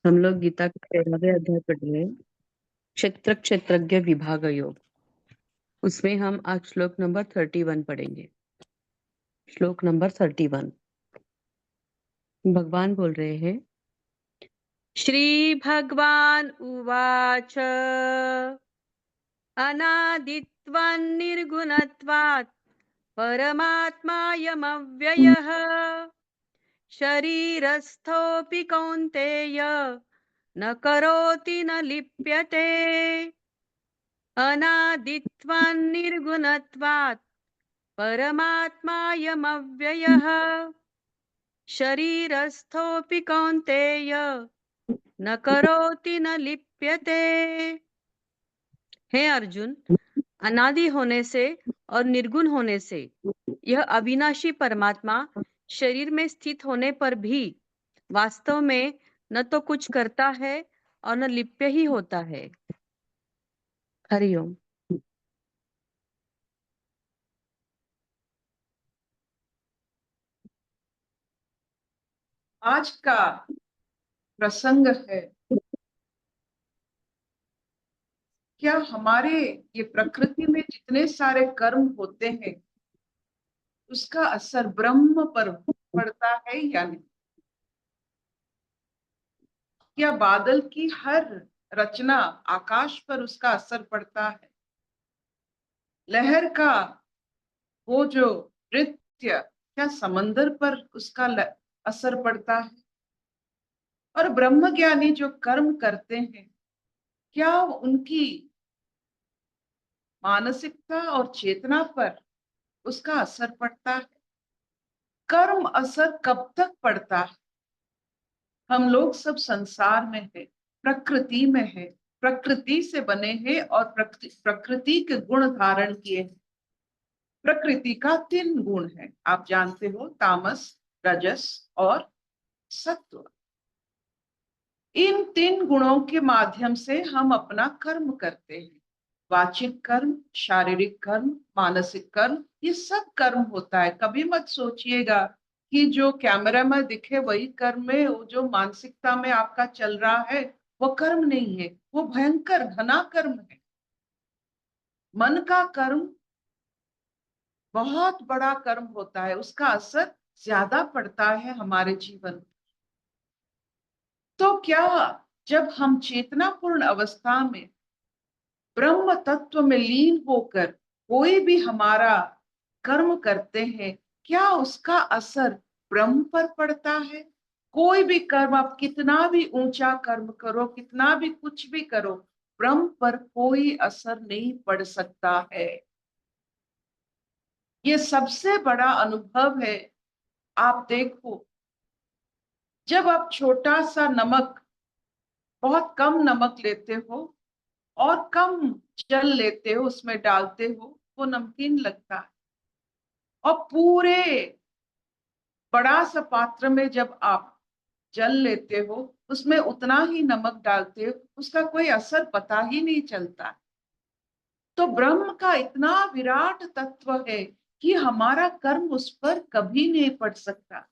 हम लोग गीता का 13वें अध्याय पढ़ रहे हैं, क्षेत्र क्षेत्रज्ञ विभाग योग। उसमें हम आज श्लोक नंबर 31 पढ़ेंगे। श्लोक नंबर 31 भगवान बोल रहे हैं, श्री भगवान उवाच अनादित्वान् निर्गुणत्वात् परमात्मायमव्ययः शरीरस्थोऽपि कौन्तेय न करोति न लिप्यते अनादित्वान् निर्गुणत्वात् परमात्मायमव्ययः शरीरस्थोऽपि कौन्तेय न करोति न लिप्यते। हे अर्जुन, अनादि होने से और निर्गुण होने से यह अविनाशी परमात्मा शरीर में स्थित होने पर भी वास्तव में न तो कुछ करता है और न लिप्य ही होता है। हरिओम। आज का प्रसंग है, क्या हमारे ये प्रकृति में जितने सारे कर्म होते हैं उसका असर ब्रह्म पर पड़ता है या नहीं? क्या बादल की हर रचना आकाश पर उसका असर पड़ता है? लहर का वो जो नृत्य क्या समंदर पर उसका असर पड़ता है? और ब्रह्म ज्ञानी जो कर्म करते हैं क्या उनकी मानसिकता और चेतना पर उसका असर पड़ता है? कर्म असर कब तक पड़ता है? हम लोग सब संसार में है, प्रकृति में है, प्रकृति से बने हैं और प्रकृति के गुण धारण किए हैं। प्रकृति का 3 गुण है, आप जानते हो, तामस, रजस और सत्व। इन 3 गुणों के माध्यम से हम अपना कर्म करते हैं। वाचिक कर्म, शारीरिक कर्म, मानसिक कर्म, ये सब कर्म होता है। कभी मत सोचिएगा कि जो कैमरा में दिखे वही कर्म है, वो जो मानसिकता में आपका चल रहा है वो कर्म नहीं है, वो भयंकर घना कर्म है। मन का कर्म बहुत बड़ा कर्म होता है, उसका असर ज्यादा पड़ता है हमारे जीवन में। तो क्या जब हम चेतनापूर्ण अवस्था में ब्रह्म तत्व में लीन होकर कोई भी हमारा कर्म करते हैं, क्या उसका असर ब्रह्म पर पड़ता है? कोई भी कर्म, आप कितना भी ऊंचा कर्म करो, कितना भी कुछ भी करो, ब्रह्म पर कोई असर नहीं पड़ सकता है। ये सबसे बड़ा अनुभव है। आप देखो, जब आप छोटा सा नमक, बहुत कम नमक लेते हो और कम जल लेते हो, उसमें डालते हो, वो नमकीन लगता है। और पूरे बड़ा सा पात्र में जब आप जल लेते हो, उसमें उतना ही नमक डालते हो, उसका कोई असर पता ही नहीं चलता। तो ब्रह्म का इतना विराट तत्व है कि हमारा कर्म उस पर कभी नहीं पड़ सकता।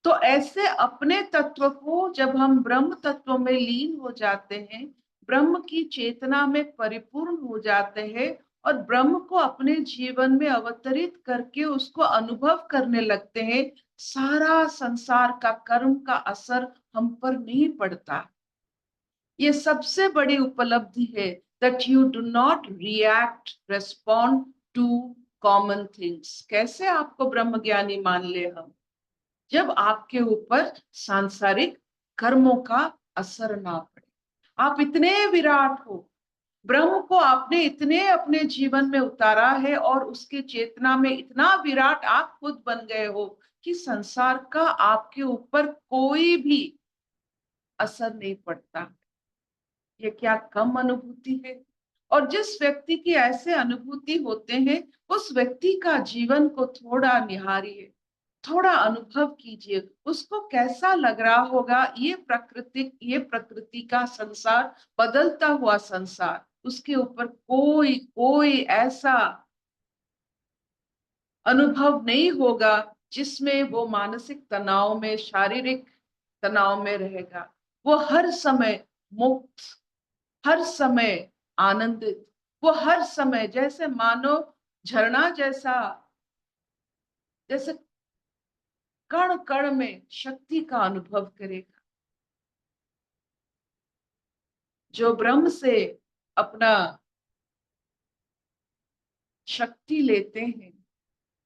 तो ऐसे अपने तत्व को जब हम ब्रह्म तत्व में लीन हो जाते हैं, ब्रह्म की चेतना में परिपूर्ण हो जाते हैं और ब्रह्म को अपने जीवन में अवतरित करके उसको अनुभव करने लगते हैं, सारा संसार का कर्म का असर हम पर नहीं पड़ता। ये सबसे बड़ी उपलब्धि है, that you do not react, respond to common things। कैसे आपको ब्रह्म ज्ञानी मान ले हम? जब आपके ऊपर सांसारिक कर्मों का असर ना पड़े। आप इतने विराट हो, ब्रह्म को आपने इतने अपने जीवन में उतारा है और उसके चेतना में इतना विराट आप खुद बन गए हो कि संसार का आपके ऊपर कोई भी असर नहीं पड़ता। ये क्या कम अनुभूति है? और जिस व्यक्ति की ऐसे अनुभूति होते हैं, उस व्यक्ति का जीवन को थोड़ा निहारिए, थोड़ा अनुभव कीजिए, उसको कैसा लग रहा होगा। ये प्रकृति का संसार, बदलता हुआ संसार, उसके ऊपर कोई कोई ऐसा अनुभव नहीं होगा जिसमें वो मानसिक तनाव में, शारीरिक तनाव में रहेगा। वो हर समय मुक्त, हर समय आनंदित, वो हर समय जैसे मानो झरना जैसा, जैसे कण कण में शक्ति का अनुभव करेगा। जो ब्रह्म से अपना शक्ति लेते हैं,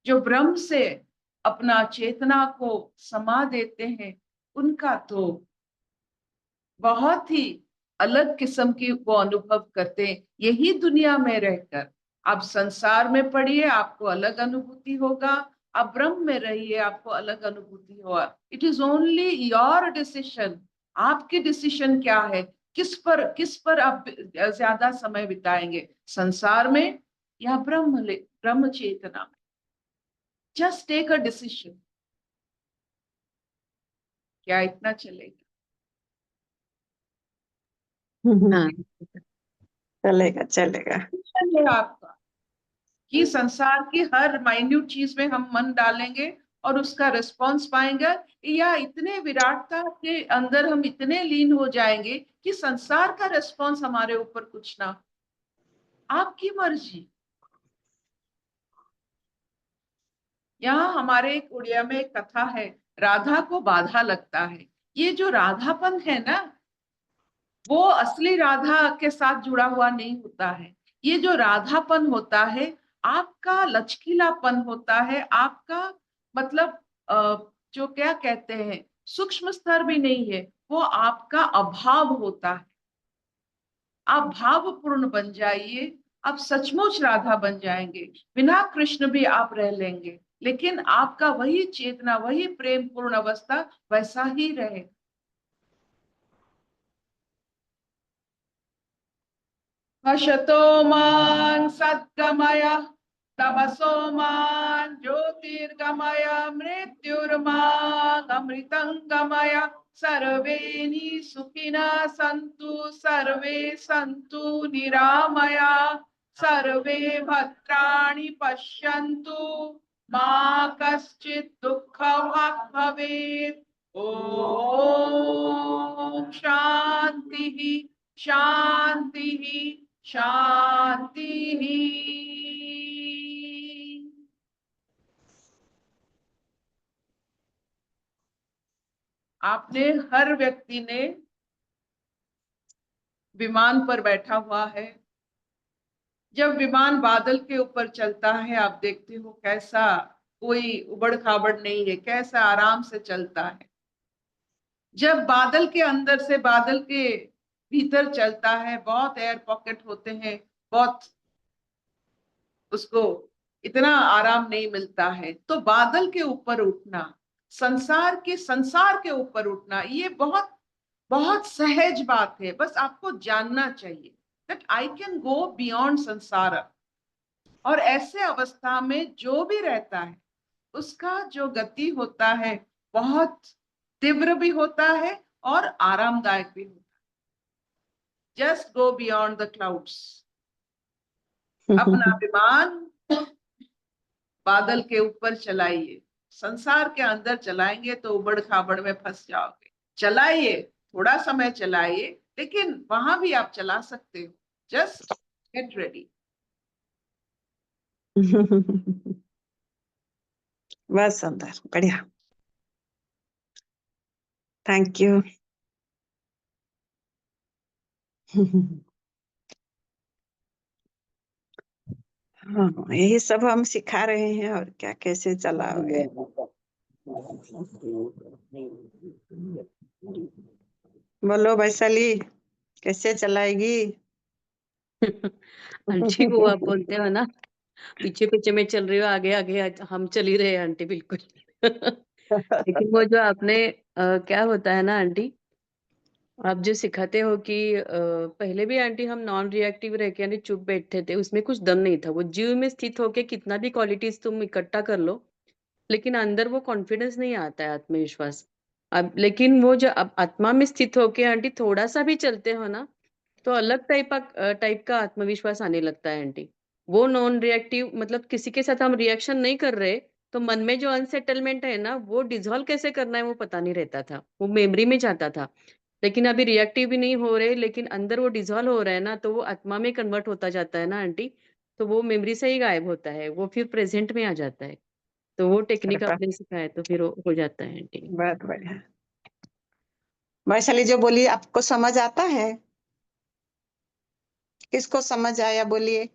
जो ब्रह्म से अपना चेतना को समा देते हैं, उनका तो बहुत ही अलग किस्म की वो अनुभव करते हैं। यही दुनिया में रहकर आप संसार में पढ़िए, आपको अलग अनुभूति होगा, आप ब्रह्म में रहिए, आपको अलग अनुभूति होगा। It is only your decision. आपकी डिसीजन क्या है, किस पर आप ज्यादा समय बिताएंगे, संसार में या ब्रह्म चेतना में। Just take a decision. क्या इतना चलेगा? हाँ, चलेगा चलेगा। है आपका कि संसार की हर माइन्यूट चीज में हम मन डालेंगे और उसका रिस्पॉन्स पाएंगे, या इतने विराटता के अंदर हम इतने लीन हो जाएंगे कि संसार का रिस्पॉन्स हमारे ऊपर कुछ ना। आपकी मर्जी। यहाँ हमारे एक उड़िया में एक कथा है, राधा को बाधा लगता है। ये जो राधापन है ना, वो असली राधा के साथ जुड़ा हुआ नहीं होता है। ये जो राधापन होता है, आपका लचकीलापन होता है, आपका मतलब जो क्या कहते हैं, सूक्ष्म स्तर भी नहीं है, वो आपका अभाव होता है। आप भावपूर्ण बन जाइए, आप सचमुच राधा बन जाएंगे। बिना कृष्ण भी आप रह लेंगे, लेकिन आपका वही चेतना, वही प्रेम पूर्ण अवस्था वैसा ही रहे। हशतो मां सद्गमय, तमसो मां ज्योतिर्गमय, मृत्युर्मां अमृतंगमय। सर्वे सुखिनः सन्तु, सर्वे सन्तु निरामया, सर्वे भद्राणि पश्यन्तु, मा कश्चित् दुःखभाग् भवेत्। ओम शांति शांति शांति। आपने, हर व्यक्ति ने विमान पर बैठा हुआ है। जब विमान बादल के ऊपर चलता है, आप देखते हो कैसा कोई उबड़ खाबड़ नहीं है, कैसा आराम से चलता है। जब बादल के अंदर से बादल के भीतर चलता है, बहुत एयर पॉकेट होते हैं, बहुत उसको इतना आराम नहीं मिलता है। तो बादल के ऊपर उठना, संसार के ऊपर उठना, ये बहुत बहुत सहज बात है। बस आपको जानना चाहिए that I can go beyond संसार। और ऐसे अवस्था में जो भी रहता है, उसका जो गति होता है बहुत तीव्र भी होता है और आरामदायक भी होता है। Just go beyond the clouds. अपना विमान बादल के ऊपर चलाइए। संसार के अंदर चलाएंगे तो उबड़ खाबड़ में फंस जाओगे। चलाइए, थोड़ा समय चलाइए, लेकिन वहां भी आप चला सकते हो। Just get ready. बहुत सुंदर, बढ़िया, थैंक यू। हाँ, यही सब हम सिखा रहे हैं, और क्या, कैसे चलाओगे। बोलो वैशाली, कैसे चलाएगी। आंटी वो आप बोलते हो ना, पीछे पीछे मैं चल रही हूँ, आगे आगे हम चल ही रहे हैं आंटी, बिल्कुल। लेकिन वो जो आपने क्या होता है ना आंटी, आप जो सिखाते हो कि पहले भी आंटी हम नॉन रिएक्टिव रह के यानी चुप बैठते थे, उसमें कुछ दम नहीं था। वो जीव में स्थित होके कितना भी क्वालिटीज तुम इकट्ठा कर लो, लेकिन अंदर वो कॉन्फिडेंस नहीं आता है, आत्मविश्वास। अब लेकिन वो जो अब आत्मा में स्थित होके आंटी थोड़ा सा भी चलते हो ना, तो अलग टाइप का आत्मविश्वास आने लगता है आंटी। वो नॉन रिएक्टिव मतलब किसी के साथ हम रिएक्शन नहीं कर रहे, तो मन में जो अनसेटलमेंट है ना, वो डिजोल्व कैसे करना है वो पता नहीं रहता था, वो मेमोरी में जाता था। लेकिन अभी रिएक्टिव भी नहीं हो रहे, लेकिन अंदर वो डिसॉल्व हो रहा है ना, तो वो आत्मा में कन्वर्ट होता जाता है ना आंटी, तो वो मेमोरी से ही गायब होता है, वो फिर प्रेजेंट में आ जाता है। तो वो टेक्निक कृपा आपने सिखाया तो फिर हो जाता है आंटी। बहुत बढ़िया। वैशाली जो बोली आपको समझ आता है? किसको समझ आया बोलिए?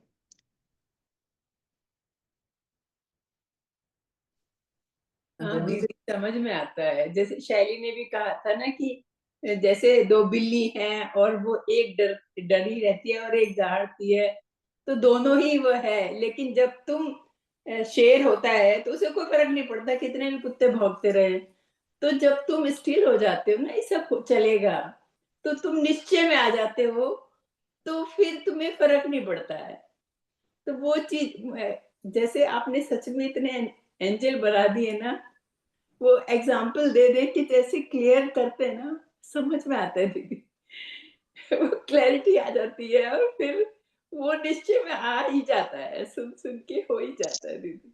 हाँ दीदी, समझ में आता है। जैसे शैली ने भी कहा था ना कि जैसे दो बिल्ली हैं और वो एक डरी रहती है और एक दौड़ती है, तो दोनों ही वो है। लेकिन जब तुम शेर होता है तो उसे कोई फर्क नहीं पड़ता कितने भी कुत्ते भौंकते रहे। तो जब तुम स्थिर हो जाते हो ना, ये सब चलेगा, तो तुम निश्चय में आ जाते हो, तो फिर तुम्हें फर्क नहीं पड़ता है। तो वो चीज, जैसे आपने सच में इतने एंजल बना दिए ना, वो एग्जाम्पल दे दे कि जैसे क्लियर करते हैं ना, समझ में आता है दीदी। वो क्लैरिटी आ जाती है और फिर वो निश्चय में आ ही जाता है, सुन सुन के हो ही जाता है दीदी।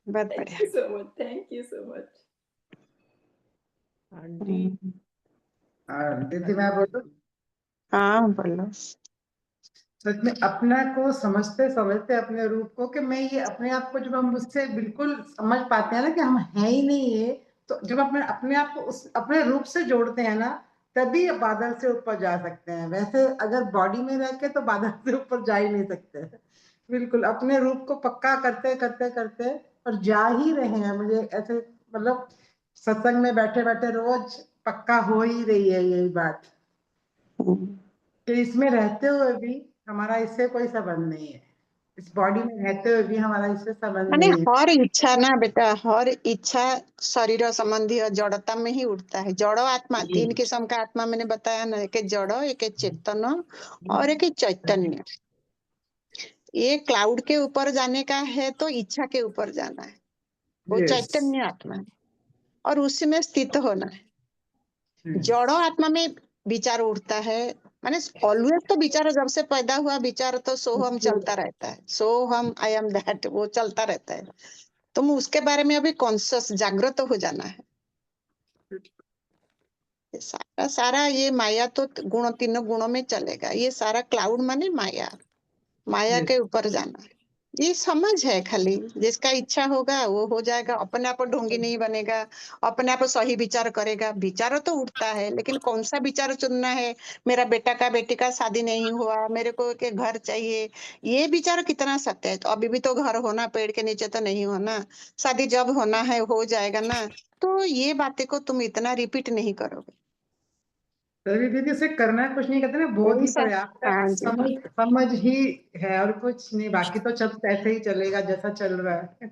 बहुत थैंक बढ़िया। You so much, thank you so much aunty दीदी मैं बोलूं, हाँ बोलो। सच में अपना को समझते समझते अपने रूप को, कि मैं ये अपने आप को जब हम उससे बिल्कुल समझ पाते हैं ना कि हम हैं ही नहीं ये, तो जब अपने अपने आप को उस अपने रूप से जोड़ते हैं ना, तभी बादल से ऊपर जा सकते हैं। वैसे अगर बॉडी में रह के तो बादल से ऊपर जा ही नहीं सकते। बिल्कुल अपने रूप को पक्का करते करते करते और जा ही रहे हैं। मुझे ऐसे मतलब सत्संग में बैठे बैठे रोज पक्का हो ही रही है यही बात, कि इसमें रहते हुए भी हमारा इससे कोई संबंध नहीं है, इस बॉडी में रहते हुए भी हमारा इससे संबंध माने नहीं है। हर इच्छा ना बेटा, हर इच्छा शरीर संबंधी और जड़ता में ही उठता है। जड़ो आत्मा, तीन किस्म का आत्मा मैंने बताया ना, एक है जड़ो, एक है चेतन और एक है चैतन्य। ये क्लाउड के ऊपर जाने का है तो इच्छा के ऊपर जाना है, वो Yes. चैतन्य आत्मा है और उसी में स्थित होना है। जड़ो आत्मा में विचार उठता है, माने ऑलवेज तो विचार जब से पैदा हुआ विचार तो सोहम चलता रहता है, सोहम आई एम दैट, वो चलता रहता है। तुम उसके बारे में अभी कॉन्शियस जागृत हो जाना है। ये सारा सारा ये माया तो गुण, तीनों गुणों में चलेगा। ये सारा क्लाउड माने माया, माया के ऊपर जाना है। ये समझ है खाली, जिसका इच्छा होगा वो हो जाएगा। अपने आप ढोंगी नहीं बनेगा, अपने आप सही विचार करेगा। विचार तो उठता है, लेकिन कौन सा विचार चुनना है? मेरा बेटा का बेटी का शादी नहीं हुआ, मेरे को के घर चाहिए, ये विचार कितना सत्य है? तो अभी भी तो घर होना, पेड़ के नीचे तो नहीं होना। शादी जब होना है हो जाएगा ना। तो ये बातें को तुम इतना रिपीट नहीं करोगे। तभी दीदी से करना कुछ नहीं, कहते ना बोध ही ऐसा, पर्याप्त है, हाँ जी हाँ। समझ समझ ही है और कुछ नहीं। बाकी तो सब ऐसे ही चलेगा जैसा चल रहा है।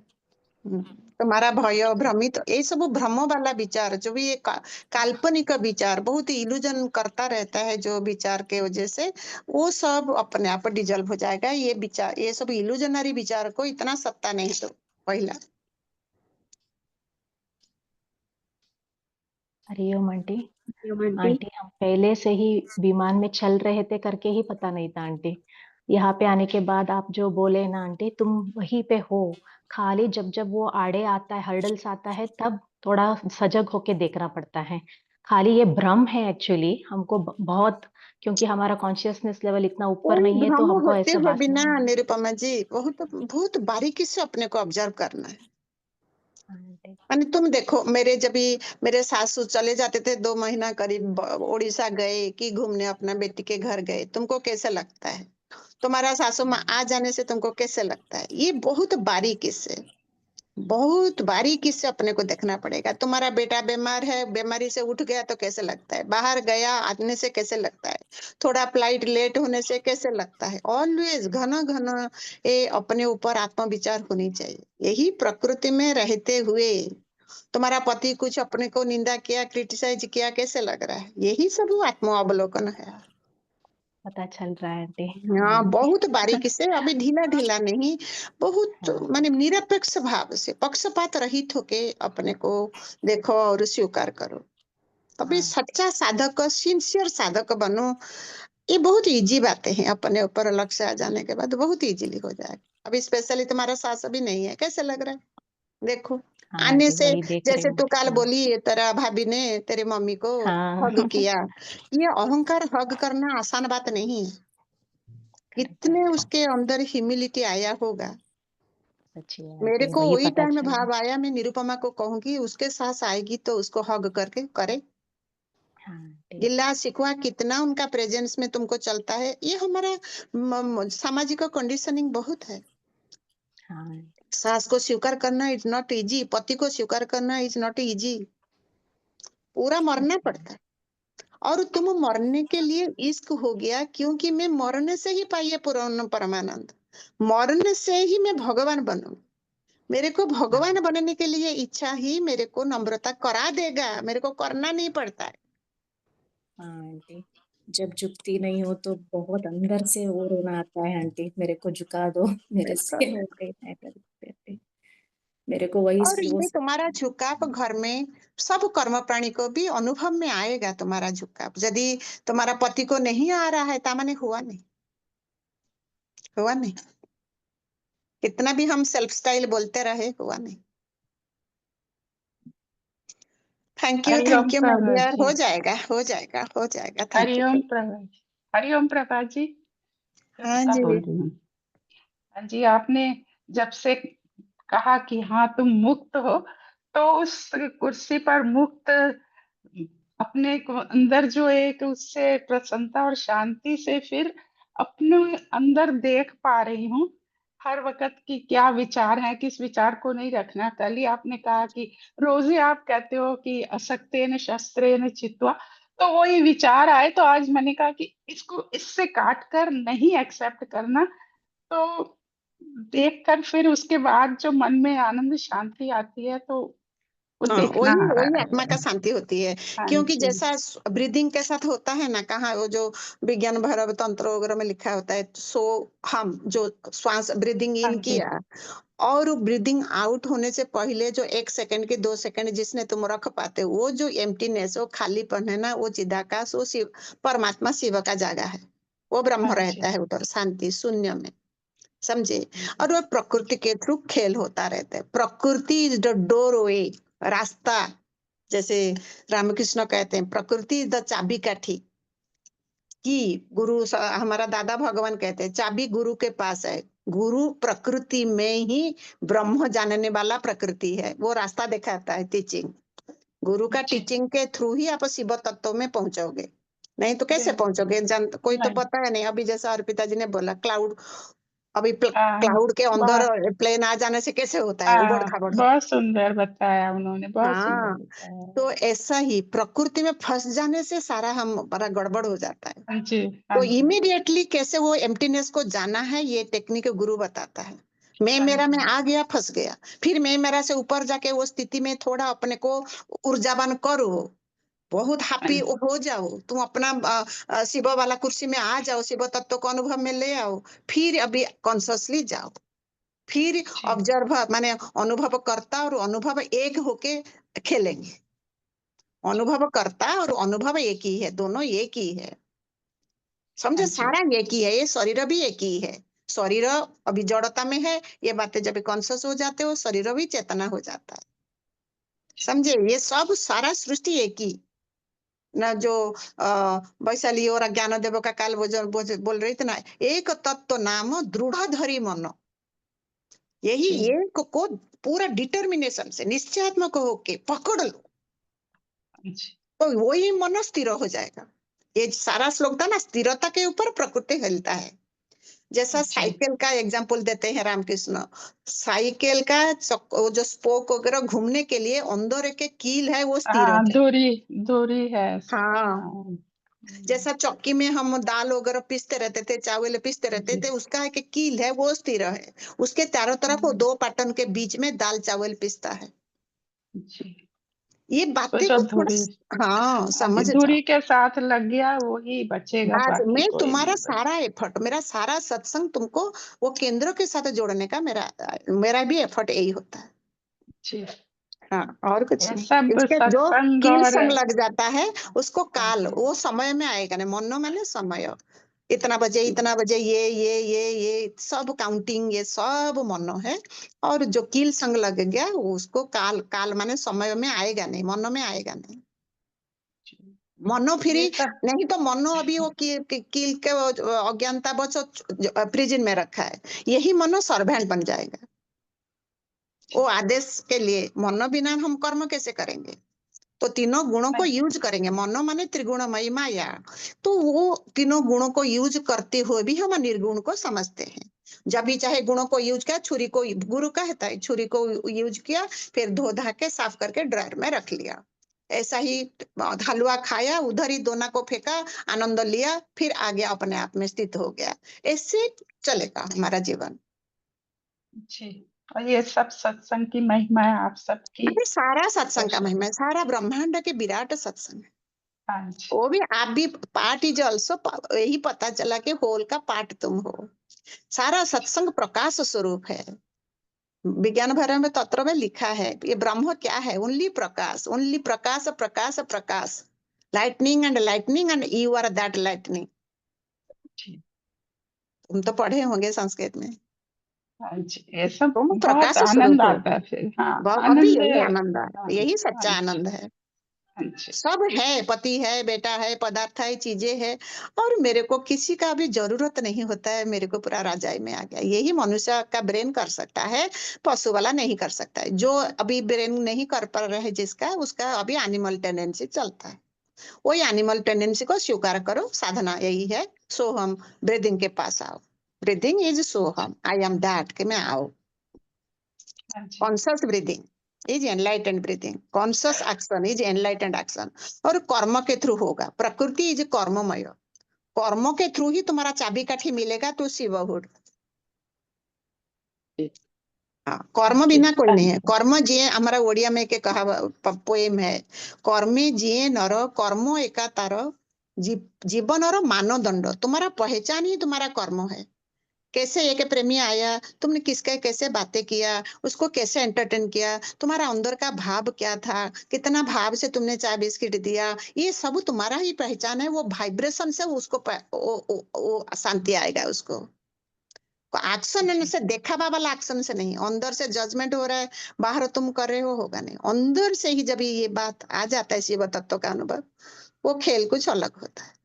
तुम्हारा भय भ्रमित ये सब भ्रम वाला विचार, जो भी ये काल्पनिक विचार बहुत इल्यूजन करता रहता है, जो विचार के वजह से वो सब अपने आप डिजल्व हो जाएगा। ये विचार, ये सब इल्यूजनरी विचार को इतना सत्ता नहीं दो पहला। हरिओम आंटी। आंटी हम पहले से ही विमान में चल रहे थे करके ही पता नहीं था आंटी। यहाँ पे आने के बाद आप जो बोले ना आंटी, तुम वहीं पे हो। खाली जब जब वो आड़े आता है, हर्डल्स आता है, तब थोड़ा सजग होके देखना पड़ता है। खाली ये भ्रम है एक्चुअली हमको बहुत, क्योंकि हमारा कॉन्शियसनेस लेवल इतना ऊपर कोई नहीं है, तो भ्रम हमको होते ऐसे हुए वासना बिना है। निरुपमा जी बहुत बहुत बारीकी से अपने को ऑब्जर्व करना है। आंटी, माने तुम देखो, मेरे जब भी मेरे सासू चले जाते थे 2 महीना करीब उड़ीसा गए कि घूमने, अपना बेटी के घर गए, तुमको कैसे लगता है? तुम्हारा सासू माँ आ जाने से तुमको कैसे लगता है? ये बहुत बारीकी से अपने को देखना पड़ेगा। तुम्हारा बेटा बीमार है, बीमारी से उठ गया तो कैसे लगता है? बाहर गया आने से कैसे लगता है? थोड़ा फ्लाइट लेट होने से कैसे लगता है? ऑलवेज घना घना ये अपने ऊपर आत्मविचार होनी चाहिए। यही प्रकृति में रहते हुए तुम्हारा पति कुछ अपने को निंदा किया, क्रिटिसाइज किया, कैसे लग रहा है? यही सब आत्म अवलोकन है। पता चल रहा है आंटी। हाँ, बहुत बारीकी से, अभी ढीला ढीला नहीं, बहुत हाँ, माने निरपेक्ष भाव से, पक्षपात रहित होके अपने को देखो और स्वीकार करो। अभी हाँ, सच्चा साधक, सिंसियर साधक बनो। ये बहुत इजी बातें हैं, अपने ऊपर लक्ष्य आ जाने के बाद बहुत इजीली हो जाएगा। अभी स्पेशली तुम्हारा सास अभी नहीं है, कैसे लग रहा है? देखो हाँ आने आंटी से, वही देख रही जैसे हूँ। तू कल हाँ बोली तेरा भाभी ने तेरे मम्मी को हाँ हग किया, ये अहंकार हग करना आसान बात नहीं है। करेक्ट कितने आंटी, उसके अंदर ह्यूमिलिटी आया होगा। सच्ची है मेरे आंटी, को वही वही पता टाइम में चला। भाव आया, मैं निरुपमा को कहूंगी उसके साथ आएगी तो उसको हग करके करे। हाँ आंटी। गिल्ला शिकवा कितना उनका प्रेजेंस में तुमको चलता है, ये हमारा सामाजिक कंडीशनिंग बहुत है। हाँ आंटी, सास को स्वीकार करना इज नॉट इजी, पति को स्वीकार करना इज नॉट इजी, पूरा मरना सच्ची है। पड़ता है। और तुम मरने के लिए इश्क हो गया, क्योंकि मैं मरने से ही पाई है पूर्ण परमानंद, मरने से ही मैं भगवान बनूं। मेरे को हाँ भगवान बनने के लिए इच्छा ही मेरे को नम्रता करा देगा, मेरे को करना नहीं पड़ता है। हाँ आंटी, जब झुकती नहीं हो तो बहुत अंदर से वो रोना आता है, आंटी मेरे को झुका दो, मेरे से हो गई नहीं करते आंटी। मेरे को वही और वो ये तुम्हारा झुकाव घर में सब कर्म प्राणी को भी अनुभव में आएगा। तुम्हारा झुकाव यदि तुम्हारा पति को नहीं आ रहा है, तामाने हुआ नहीं, हुआ नहीं। कितना भी हम सेल्फ स्टाइल बोलते रहे, हुआ नहीं। थैंक हरिओम यू माय प्रभा डियर, जी। हो जाएगा हो जाएगा हो जाएगा। Thank you. हरिओम प्रभा जी। हरिओम प्रभा जी, हाँ कविता बोल जी। रही हूँ। हाँ जी, आपने जब से कहा कि हाँ तुम मुक्त हो, तो उस कुर्सी पर मुक्त अपने को अंदर जो एक उससे प्रसन्नता और शांति से फिर अपने अंदर देख पा रही हूँ हर वक्त की क्या विचार है, किस विचार को नहीं रखना। कल ही आपने कहा कि रोज ही आप कहते हो कि असक्तेन शस्त्रेण चित्वा, तो वही विचार आए तो आज मैंने कहा कि इसको इससे काट कर नहीं एक्सेप्ट करना, तो देखकर फिर उसके बाद जो मन में आनंद शांति आती है तो वो हाँ, देखना वही है। वही आत्मा का शांति होती है। हाँ क्योंकि जी। जैसा ब्रीदिंग के साथ होता है ना, कहाँ वो जो विज्ञान भैरव तंत्र वगैरह में लिखा होता है, सो हम जो श्वास ब्रीदिंग हाँ इन जी। किया और ब्रीदिंग आउट होने से पहले जो 1 सेकंड के 2 सेकंड जिसने तुम रख पाते हो, वो जो एम्प्टीनेस, वो खालीपन है ना, वो चिदाकाश, वो शिव परमात्मा शिव का जागा है, वो ब्रह्म हाँ जी। रहता है उधर शांति शून्य में, समझे। हाँ जी। और वो प्रकृति के थ्रू खेल होता रहता है। प्रकृति इज द डोर वे, रास्ता। जैसे रामकृष्ण कहते हैं प्रकृति इज द चाबी काठी, कि हमारा दादा भगवान कहते हैं चाबी गुरु के पास है। गुरु प्रकृति में ही ब्रह्म जानने वाला प्रकृति है, वो रास्ता दिखाता है टीचिंग। गुरु का जी। टीचिंग के थ्रू ही आप शिव तत्व में पहुंचोगे, नहीं तो कैसे बिल्कुल। पहुंचोगे? कोई तो नहीं। पता है नहीं। अभी जैसा अर्पिता जी ने बोला क्लाउड, अभी हाँ, क्लाउड के अंदर बहुत प्लेन आ जाने से कैसे होता है? उबड़ हाँ, खाबड़। बहुत सुंदर बताया उन्होंने, बहुत सुंदर हाँ, बताया। तो ऐसा ही प्रकृति में फंस जाने से सारा हमारा गड़बड़ हो जाता है। हाँ जी। हाँ तो जी। इमीडिएटली कैसे वो एम्प्टीनेस को जाना है, ये टेक्निक गुरु बताता है। मैं हाँ मेरा में जी। आ गया, फंस गया, फिर मैं मेरा से ऊपर जाके वो स्थिति में थोड़ा अपने को ऊर्जावान करो, बहुत हाँ हैप्पी जी। हो जाओ, तुम अपना शिव वाला कुर्सी में आ जाओ, शिव तत्व को अनुभव में ले आओ, फिर अभी कॉन्शियसली जाओ, फिर जी। ऑब्जर्व माने अनुभव करता और अनुभव एक होके खेलेंगे। अनुभव करता और अनुभव एक ही है, दोनों एक ही है, समझे। हाँ जी। सारा एक ही है, ये शरीर भी एक ही है। शरीर अभी जड़ता में है, ये बातें जब कॉन्शियस हो जाते हो शरीर भी चेतना हो जाता है, समझे। ये सब सारा सृष्टि एक ही ना। जो वैशाली और ज्ञान देव का काल बोल रही थी ना, एक तत्व नाम दृढ़ धरी मन, यही जी। एक को पूरा डिटर्मिनेशन से निश्चयात्मक होके पकड़ लो, हाँ जी। तो वही मन स्थिर हो जाएगा। ये सारा श्लोक था ना, स्थिरता के ऊपर प्रकृति हिलता है। जैसा जी। साइकिल का एग्जाम्पल देते हैं रामकृष्ण, साइकिल का वो जो स्पोक वगैरह घूमने के लिए अंदर एक कील है, वो स्थिर हाँ, है। दूरी दूरी है उसकी। हाँ, हाँ। जैसा चक्की में हम दाल वगैरह पीसते रहते थे, चावल पीसते रहते जी। थे, उसका एक कील है, वो स्थिर है। उसके चारों तरफ वो 2 पाटन के बीच में दाल चावल पीसता है। जी। ये उसको बातें जो को थोड़ा धुरी, हाँ हाँ जी, समझ जाओ। धुरी के साथ लग गया वही बचेगा, बस बाकी मैं कोई तुम्हारा नहीं सारा एफर्ट, मेरा सारा सत्संग तुमको वो केंद्र के साथ जोड़ने का मेरा भी एफर्ट यही होता है। जी। हाँ, और कुछ ये नहीं। सब इसके जो सत्संग कील और संग लग जाता है उसको हाँ काल, जी। वो समय में आएगा नहीं, मनो मैंने समय। इतना बजे ये सब काउंटिंग, ये सब मनो है। और जो कील संग लग गया उसको काल, काल माने समय में आएगा नहीं, मनो में आएगा नहीं। मनो फिरी ये सब नहीं तो मनो अभी वो कील के अज्ञानता बच प्रिजन में रखा है, यही मनो सर्वेंट बन जाएगा। वो आदेश के लिए, मनो बिना हम कर्म कैसे करेंगे? तो तीनों गुणों को यूज करेंगे। मनो माने त्रिगुणमयी माया, तो वो तीनों गुणों को यूज करते हुए भी हम निर्गुण को समझते हैं। जब भी चाहे गुणों को यूज किया, छुरी को, गुरु कहता है छुरी को यूज किया, फिर धो धा के साफ करके ड्रायर में रख लिया। ऐसा ही हलवा खाया, उधर ही दोना को फेंका, आनंद लिया, फिर आगे अपने आप में स्थित हो गया। ऐसे चलेगा हमारा जीवन। जी, और ये सब सत्संग की महिमा है आप सबकी। ये सारा सत्संग का दर्शन। महिमा है, सारा ब्रह्मांड के विराट सत्संग है। हाँ जी, वो भी आप भी पार्ट इज ऑल्सो, यही पता चला कि होल का पार्ट तुम हो। सारा सत्संग प्रकाश स्वरूप है। विज्ञान भर में तत्व में लिखा है ये ब्रह्म क्या है? ओनली प्रकाश, ओनली प्रकाश, प्रकाश प्रकाश, lightning and you are that lightning. जी, तुम तो पढ़े होंगे संस्कृत में। हाँ जी, ये सब तुम बहुत प्रकाश आनंद स्वरूप हो। आता है फिर। हाँ, अभी आनंद यही आता आनंद है। है, हाँ, यही हाँ सच्चा जी, आनंद है। हाँ जी, सब है, पति है, बेटा है, पदार्थ है, चीजें है, और मेरे को किसी का भी जरूरत नहीं होता है। मेरे को पूरा राजाई में आ गया। यही मनुष्य का ब्रेन कर सकता है, पशु वाला नहीं कर सकता है। जो अभी ब्रेन नहीं कर पा रहा है जिसका, उसका अभी एनिमल टेंडेंसी चलता है। वही एनिमल टेंडेंसी को स्वीकार करो। साधना यही है, सोहम। ब्रीदिंग के पास आओ। ब्रीदिंग इज सोहम, आई एम दैट, कि मैं आओ। हाँ जी, conscious breathing is enlightened breathing, conscious action is enlightened action. और कर्म के थ्रू होगा। प्रकृति इज कर्ममय, कर्म के थ्रू ही तुम्हारा चाबी काठी मिलेगा तो शिवहुड। हाँ, कर्म जी, बिना कोई नहीं है। कर्म जिए, हमारा ओडिया में के कहा पोएम है, कर्मे जिए नर कर्म एका तार, जीवन और मानदंड। तुम्हारा पहचान ही तुम्हारा कर्म है। कैसे एक प्रेमी आया, तुमने किसका कैसे बातें किया, उसको कैसे एंटरटेन किया, तुम्हारा अंदर का भाव क्या था, कितना भाव से तुमने चाय बिस्किट दिया, ये सब तुम्हारा ही पहचान है। वो वाइब्रेशन से उसको वो शांति आएगा उसको। एक्शन से, देखावा वाला एक्शन से नहीं, अंदर से जजमेंट हो रहा है, बाहर तुम कर रहे हो, होगा नहीं। अंदर से ही जब ये बात आ जाता है शिव तत्व का अनुभव, वो खेल कुछ अलग होता है।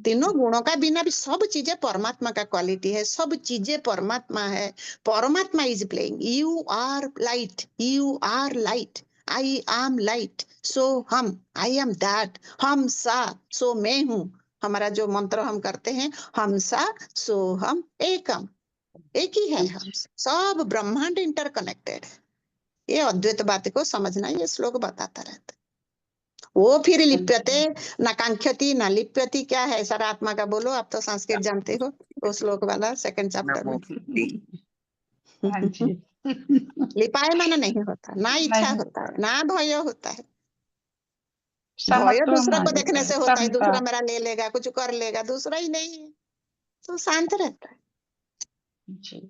तीनों गुणों का बिना भी सब चीजें परमात्मा का क्वालिटी है, सब चीजें परमात्मा है। परमात्मा is playing, you are light, you are light, I am light, सो हम, आई एम दैट, हम सा, सो मैं हूँ। हमारा जो मंत्र हम करते हैं, हम सा सो हम एकम, एक ही है हम। सब ब्रह्मांड इंटरकनेक्टेड है। ये अद्वैत बात को समझना, ये श्लोक बताता रहता है। वो फिर लिप्यते न कांक्षति न लिप्यति, क्या है सर आत्मा का? बोलो, आप तो संस्कृत जानते हो, वो श्लोक वाला सेकंड चैप्टर में। हाँ जी। लिपाए माना नहीं होता, ना इच्छा नहीं, होता है, ना भय होता है। भय समत्व दूसरे आ को जाता देखने है, से होता है, समता। दूसरा मेरा ले लेगा, कुछ कर लेगा, दूसरा ही नहीं है, तो शांत रहता है। जी,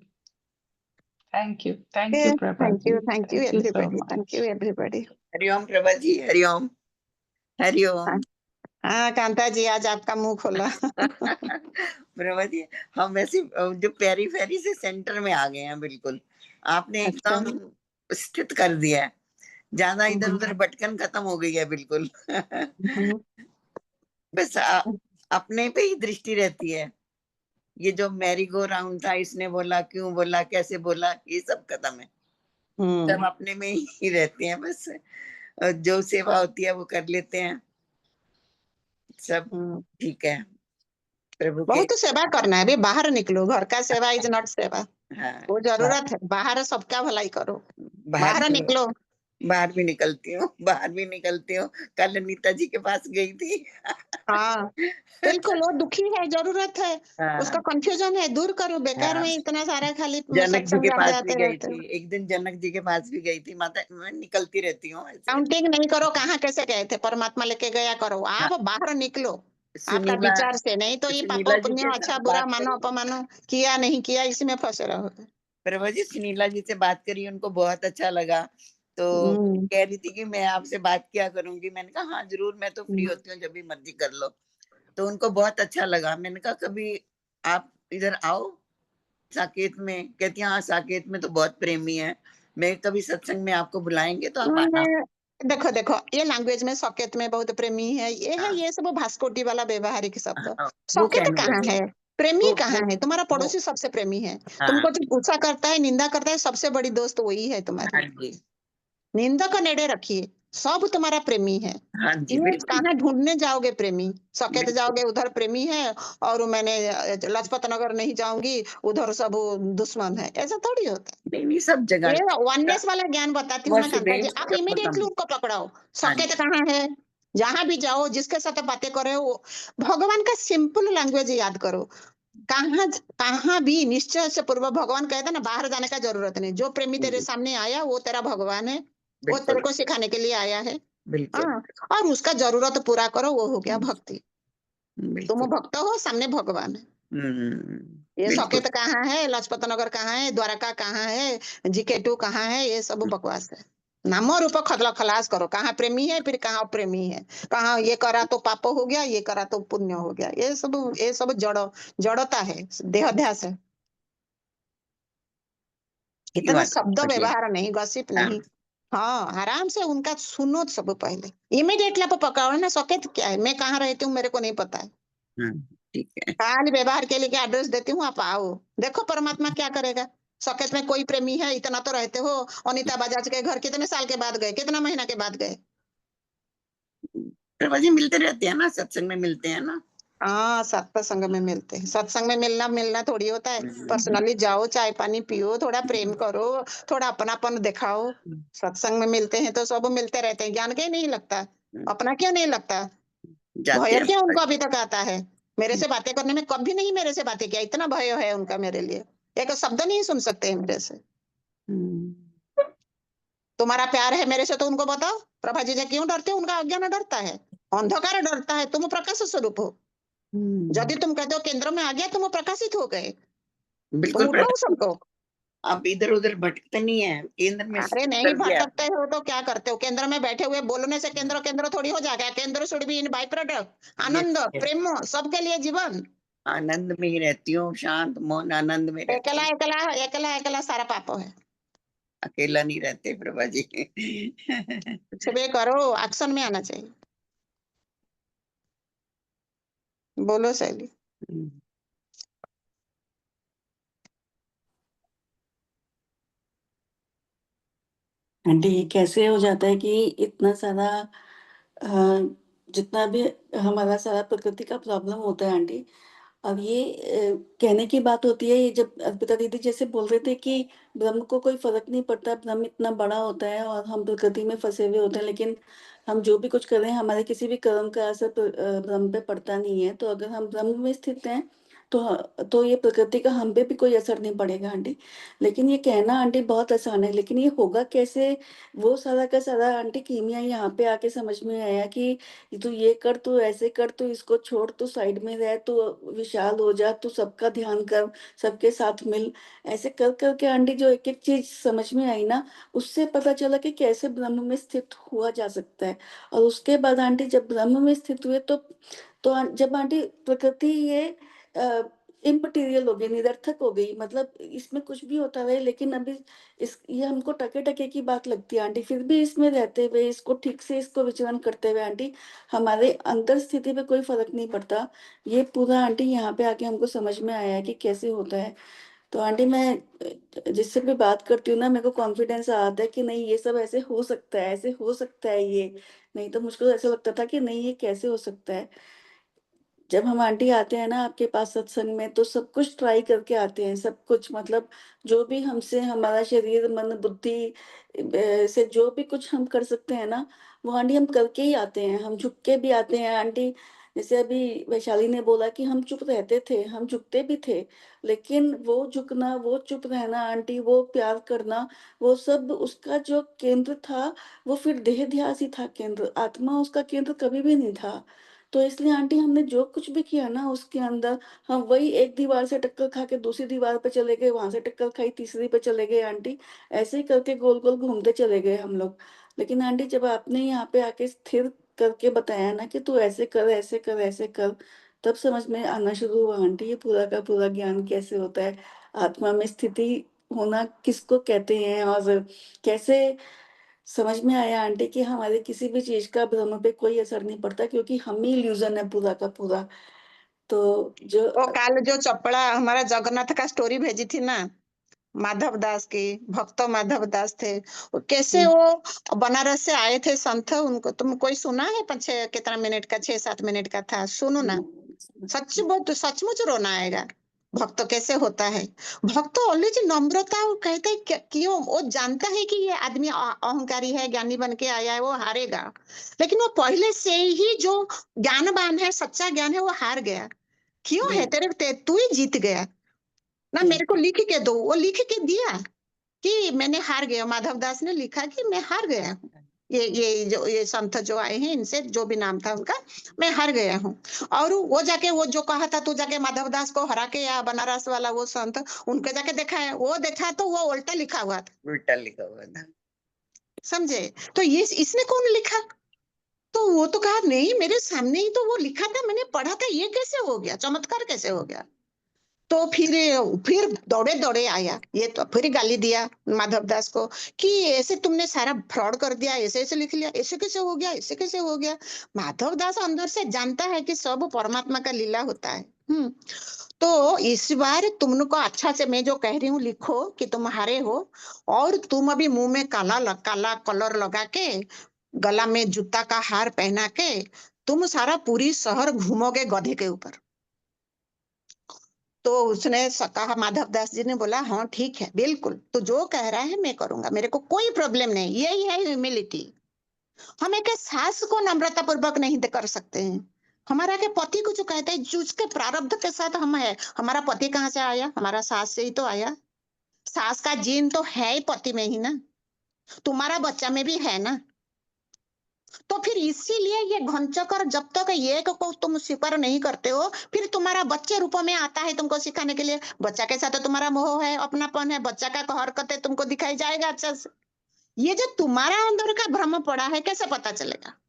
thank you Prabha ji, thank you thank you so everybody, thank you much. Everybody. हरिओम प्रभा जी, हरिओम हरिओम। हाँ कांता जी, आज आपका मुंह खोला। प्रभा जी, हम वैसे जो पेरी फेरी से सेंटर में आ गए हैं बिल्कुल। आपने अच्छा। एकदम स्थित कर दिया है, ज्यादा इधर उधर भटकन खत्म हो गई है बिल्कुल। बस अपने पे ही दृष्टि रहती है। ये जो मैरी गो राउंड था, इसने बोला, क्यों बोला, कैसे बोला, ये सब खत्म है। सब अपने में ही रहते हैं। बस जो सेवा होती है वो कर लेते हैं, सब ठीक है प्रभु के। बहुत सेवा करना है, अभी बाहर निकलो, घर का सेवा इज नॉट सेवा। हाँ, वो जरूरत है, बाहर सबका भलाई करो, बाहर बाहर निकलो। बाहर भी निकलती हूँ, बाहर भी निकलती हूँ। कल नीता जी के पास गई थी। हाँ बिल्कुल, वो दुखी है, जरूरत है, उसका हाँ, कंफ्यूजन है, दूर करो। बेकार हाँ, में इतना सारा खाली जनक जी सत्संग के जाते पास भी आते गई रहते थी, हो। एक दिन जनक जी के पास भी गई थी। माता, मैं निकलती रहती हूँ ऐसे। काउंटिंग नहीं करो, कहाँ कैसे गए थे, परमात्मा लेके गया करो। हाँ, आप बाहर निकलो आपका सुनीला विचार से, नहीं तो ये पापो सुनीला जी पुण्य, के अच्छा साथ बुरा बात मानो करी, अपमानो, किया नहीं किया, इसमें फंसे रहोगे। प्रभा जी सुनीला जी से बात करी, उनको बहुत अच्छा लगा। तो हम्म, कह रही थी कि मैं आपसे बात किया करूंगी। मैंने कहा हाँ जरूर, मैं तो फ्री हम्म, होती हूँ, जब भी मर्जी कर लो। तो उनको बहुत अच्छा लगा। मैंने कहा कभी आप इधर आओ साकेत में। कहती हाँ, साकेत में तो बहुत प्रेमी है, मैं कभी सत्संग में आपको बुलाएंगे तो आप आना। देखो देखो, ये लैंग्वेज में सकेत में बहुत प्रेमी है, ये है, हाँ। ये सब भास्कोटी वाला व्यवहारिक शब्द। हाँ, वो सकेत कहने कहाँ लगे। है? प्रेमी वो कहाँ है? तुम्हारा वो पड़ोसी सबसे प्रेमी है। हाँ तुमको जो गुस्सा करता है, निंदा करता है, सबसे बड़ी दोस्त वही है हाँ तुम्हारी। जी, निंदा का नेड़े रखिए, सब तुम्हारा प्रेमी है। हाँ जी, ये बिल्कुल कहाँ ढूंढने जाओगे प्रेमी? सकेत बिल्कुल। जाओगे उधर प्रेमी है, और मैंने लाजपत नगर नहीं जाऊंगी उधर सब दुश्मन है, ऐसा थोड़ी होता है। नहीं नहीं, सब जगह ये वननेस वाला ज्ञान बताती हूँ मैं कांता वसुदेव जी, आप इमीडिएटली उनको पकड़ाओ। हाँ जी, सकेत कहाँ है? जहां भी जाओ, जिसके साथ बातें करे, वो भगवान का सिंपल लैंग्वेज याद करो। कहाँ कहाँ भी निश्चय से पूर्व भगवान कहते ना, बाहर जाने का जरूरत नहीं। जो प्रेमी तेरे सामने आया वो तेरा भगवान है, वो तेरे बिल्कुल को सिखाने के लिए आया है। बिल्कुल हाँ, और उसका जरूरत पूरा करो, वो हो गया भक्ति। तुम बिल्कुल। भक्त हो, सामने भगवान है। ये बिल्कुल सकेत कहाँ है? लाजपत नगर कहाँ है? द्वारका कहाँ है? जीके2 कहाँ है? ये सब बकवास है। नामो रूप खलास करो, कहाँ प्रेमी है, फिर कहाँ प्रेमी है, कहाँ ये करा तो पाप हो गया, ये करा तो पुण्य हो गया। ये सब जड़ता है, देहाध्यास है। की इतना बात शब्द बढ़िया। व्यवहार नहीं, गॉसिप हाँ, नहीं। हाँ, आराम से उनका सुनो सब पहले। इमीडिएटली आप पकड़ो ना, सकेत क्या है, मैं कहाँ रहती हूँ मेरे को नहीं पता है। हाँ, ठीक है। खाली व्यवहार के लिए एड्रेस देती हूँ, आप आओ, देखो परमात्मा क्या करेगा। सकेत में कोई प्रेमी है? इतना तो रहते हो। अनिता बजाज के घर कितने साल के बाद गए, कितना महीना के बाद गए? प्रभा जी मिलते रहते हैं ना, सत्संग में मिलते हैं ना। हाँ, सत्संग में मिलते हैं। सत्संग में मिलना मिलना थोड़ी होता है। पर्सनली जाओ, चाय पानी पियो, थोड़ा प्रेम करो, थोड़ा अपनापन दिखाओ। सत्संग में मिलते हैं तो सब मिलते रहते हैं, ज्ञान क्यों नहीं लगता? अपना क्यों नहीं लगता? जाते भय हैं। क्यों उनको अभी तक आता है? मेरे से बातें करने में कभी नहीं मेरे से बातें किया, इतना भय है उनका मेरे लिए। एक शब्द नहीं सुन सकते हैं मेरे से। तुम्हारा प्यार है मेरे से तो उनको बताओ। प्रभा जी क्यों डरते हो? उनका अज्ञान डरता है, अंधकार डरता है, तुम प्रकाश स्वरूप हो। यदि तुम कहते हो केंद्र में आ गया, तुम प्रकाशित हो गए, तुम बिल्कुल उठाओ प्रभा, सबको। आप इधर उधर भटकते नहीं है, केंद्र में अरे स्थित नहीं कर दिया भटकते आपने। हो तो क्या करते हो? केंद्र में बैठे हुए बोलने से केंद्र केंद्र थोड़ी हो जाएगा। केंद्र should be in byproduct, yes आनंद यस, प्रेम सबके लिए जीवन। आनंद में ही रहती हूँ, शांत मौन आनंद में रहती एकला हूँ। एकला एकला एकला सारा पाप है। अकेला नहीं रहते प्रभा जी। कुछ भी करो, एक्शन में आना चाहिए। बोलो शैली। आंटी ये कैसे हो जाता है कि इतना सारा अ, जितना भी हमारा सारा प्रकृति का प्रॉब्लम होता है आंटी, अब ये कहने की बात होती है, ये जब अर्पिता दीदी जैसे बोल रहे थे कि ब्रह्म को कोई फर्क नहीं पड़ता, ब्रह्म इतना बड़ा होता है और हम प्रकृति में फंसे हुए होते हैं, लेकिन हम जो भी कुछ कर रहे हैं हमारे किसी भी कर्म का असर ब्रह्म पे पड़ता नहीं है। तो अगर हम ब्रह्म में स्थित हैं तो ये प्रकृति का हम पे भी कोई असर नहीं पड़ेगा आंटी। लेकिन ये कहना आंटी बहुत आसान है, लेकिन ये होगा कैसे? वो सारा का सारा आंटी कीमिया यहाँ पे आके समझ में आया कि तू ये कर, तू ऐसे कर, तू इसको छोड़, तू साइड में रह, तू विशाल हो जा, तू सबका ध्यान कर, सबके साथ मिल। ऐसे कर कर के आंटी जो एक एक चीज समझ में आई ना, उससे पता चला कि कैसे ब्रह्म में स्थित हुआ जा सकता है। और उसके बाद आंटी जब ब्रह्म में स्थित हुए तो जब आंटी प्रकृति ये इम्मटेरियल हो गई, निरर्थक हो गई, मतलब इसमें कुछ भी होता रहे, लेकिन अभी ये हमको टके टके की बात लगती है आंटी। फिर भी इसमें रहते हुए, इसको ठीक से इसको विचरण करते हुए आंटी, हमारे अंदर स्थिति पे कोई फर्क नहीं पड़ता। ये पूरा आंटी यहाँ पे आके हमको समझ में आया है कि कैसे होता है। तो आंटी मैं जिससे भी बात करती हूँ ना, मेरे को कॉन्फिडेंस आता है कि नहीं ये सब ऐसे हो सकता है, ऐसे हो सकता है ये। नहीं तो मुझको ऐसा लगता था कि नहीं ये कैसे हो सकता है। जब हम आंटी आते हैं ना आपके पास सत्संग में, तो सब कुछ ट्राई करके आते हैं, सब कुछ, मतलब जो भी हमसे हमारा शरीर मन बुद्धि से जो भी कुछ हम कर सकते हैं ना, वो आंटी हम करके ही आते हैं। हम झुक के भी आते हैं आंटी। जैसे अभी वैशाली ने बोला कि हम चुप रहते थे, हम झुकते भी थे, लेकिन वो झुकना, वो चुप रहना आंटी, वो प्यार करना, वो सब उसका जो केंद्र था, वो फिर देह ध्यास ही था केंद्र, आत्मा उसका केंद्र कभी भी नहीं था। तो इसलिए आंटी हमने जो कुछ भी किया ना उसके अंदर, हम वही एक दीवार से टक्कर खा के दूसरी दीवार पे चले गए, वहां से टक्कर खाई तीसरी पे चले गए आंटी। ऐसे ही करके गोल गोल घूमते चले गए हम लोग। लेकिन आंटी जब आपने यहाँ पे आके स्थिर करके बताया ना कि तू ऐसे कर, ऐसे कर, ऐसे कर, तब समझ में आना शुरू हुआ आंटी ये पूरा का पूरा ज्ञान कैसे होता है, आत्मा में स्थिति होना किसको कहते हैं और कैसे समझ में आया आंटी कि हमारे किसी भी चीज का ब्रह्म पे कोई असर नहीं पड़ता क्योंकि हम ही इल्यूजन है पूरा का पूरा। तो जो वो काल जो चपड़ा हमारा जगन्नाथ का स्टोरी भेजी थी ना, माधव दास की, भक्त माधव दास थे, वो कैसे वो बनारस से आए थे संत, उनको तुम कोई सुना है? पीछे कितना मिनट का, 6-7 मिनट का था, सुनो ना, सच बहुत सचमुच रोना आएगा। भक्त कैसे होता है, भक्त ऑलवेज नम्रता, वो कहते हैं क्यों, वो जानता है कि ये आदमी अहंकारी है, ज्ञानी बन के आया है, वो हारेगा, लेकिन वो पहले से ही जो ज्ञानवान है, सच्चा ज्ञान है, वो हार गया। क्यों है तू ही जीत गया ना, मेरे को लिख के दो, वो लिख के दिया कि मैंने हार गया। माधव दास ने लिखा कि मैं हार गया हूँ, ये संत जो आए हैं, इनसे जो भी नाम था उनका, मैं हार गया हूँ। और वो जाके वो जो कहा था, तू जाके माधव दास को हरा के, या बनारस वाला वो संत, उनके जाके देखा है, वो देखा तो वो उल्टा लिखा हुआ था, उल्टा लिखा हुआ था। समझे? तो ये इसने कौन लिखा? तो वो तो कहा नहीं, मेरे सामने ही तो वो लिखा था, मैंने पढ़ा था, ये कैसे हो गया, चमत्कार कैसे हो गया? तो फिर दौड़े दौड़े आया, ये तो फिर गाली दिया माधव दास को कि ऐसे तुमने सारा फ्रॉड कर दिया, ऐसे ऐसे लिख लिया, ऐसे कैसे हो गया, ऐसे कैसे हो गया? माधव दास अंदर से जानता है कि सब परमात्मा का लीला होता है। तो इस बार तुमको अच्छा से मैं जो कह रही हूँ लिखो कि तुम हारे हो, और तुम अभी मुंह में काला कलर लगा के, गला में जूता का हार पहना के, तुम सारा पूरी शहर घूमोगे गधे के ऊपर। तो उसने कहा, माधव दास जी ने बोला, हाँ ठीक है, बिल्कुल तू जो कह रहा है मैं करूंगा, मेरे को कोई प्रॉब्लम नहीं, यही है ह्यूमिलिटी। हम एक सास को नम्रता पूर्वक नहीं कर सकते हैं, हमारा के पति को जो कहते हैं, उसके प्रारब्ध के साथ हम है। हमारा पति कहाँ से आया? हमारा सास से ही तो आया, सास का जीन तो है ही पति में ही ना, तुम्हारा बच्चा में भी है ना। तो फिर इसीलिए ये घनचक्कर, जब तक एक को तुम स्वीकार नहीं करते हो, फिर तुम्हारा बच्चे रूप में आता है तुमको सिखाने के लिए। बच्चा के साथ तो तुम्हारा मोह है, अपनापन है, बच्चा का हरकतें तुमको दिखाई जाएगा अच्छा से। ये जो तुम्हारा अंदर का भ्रम पड़ा है, कैसे पता चलेगा?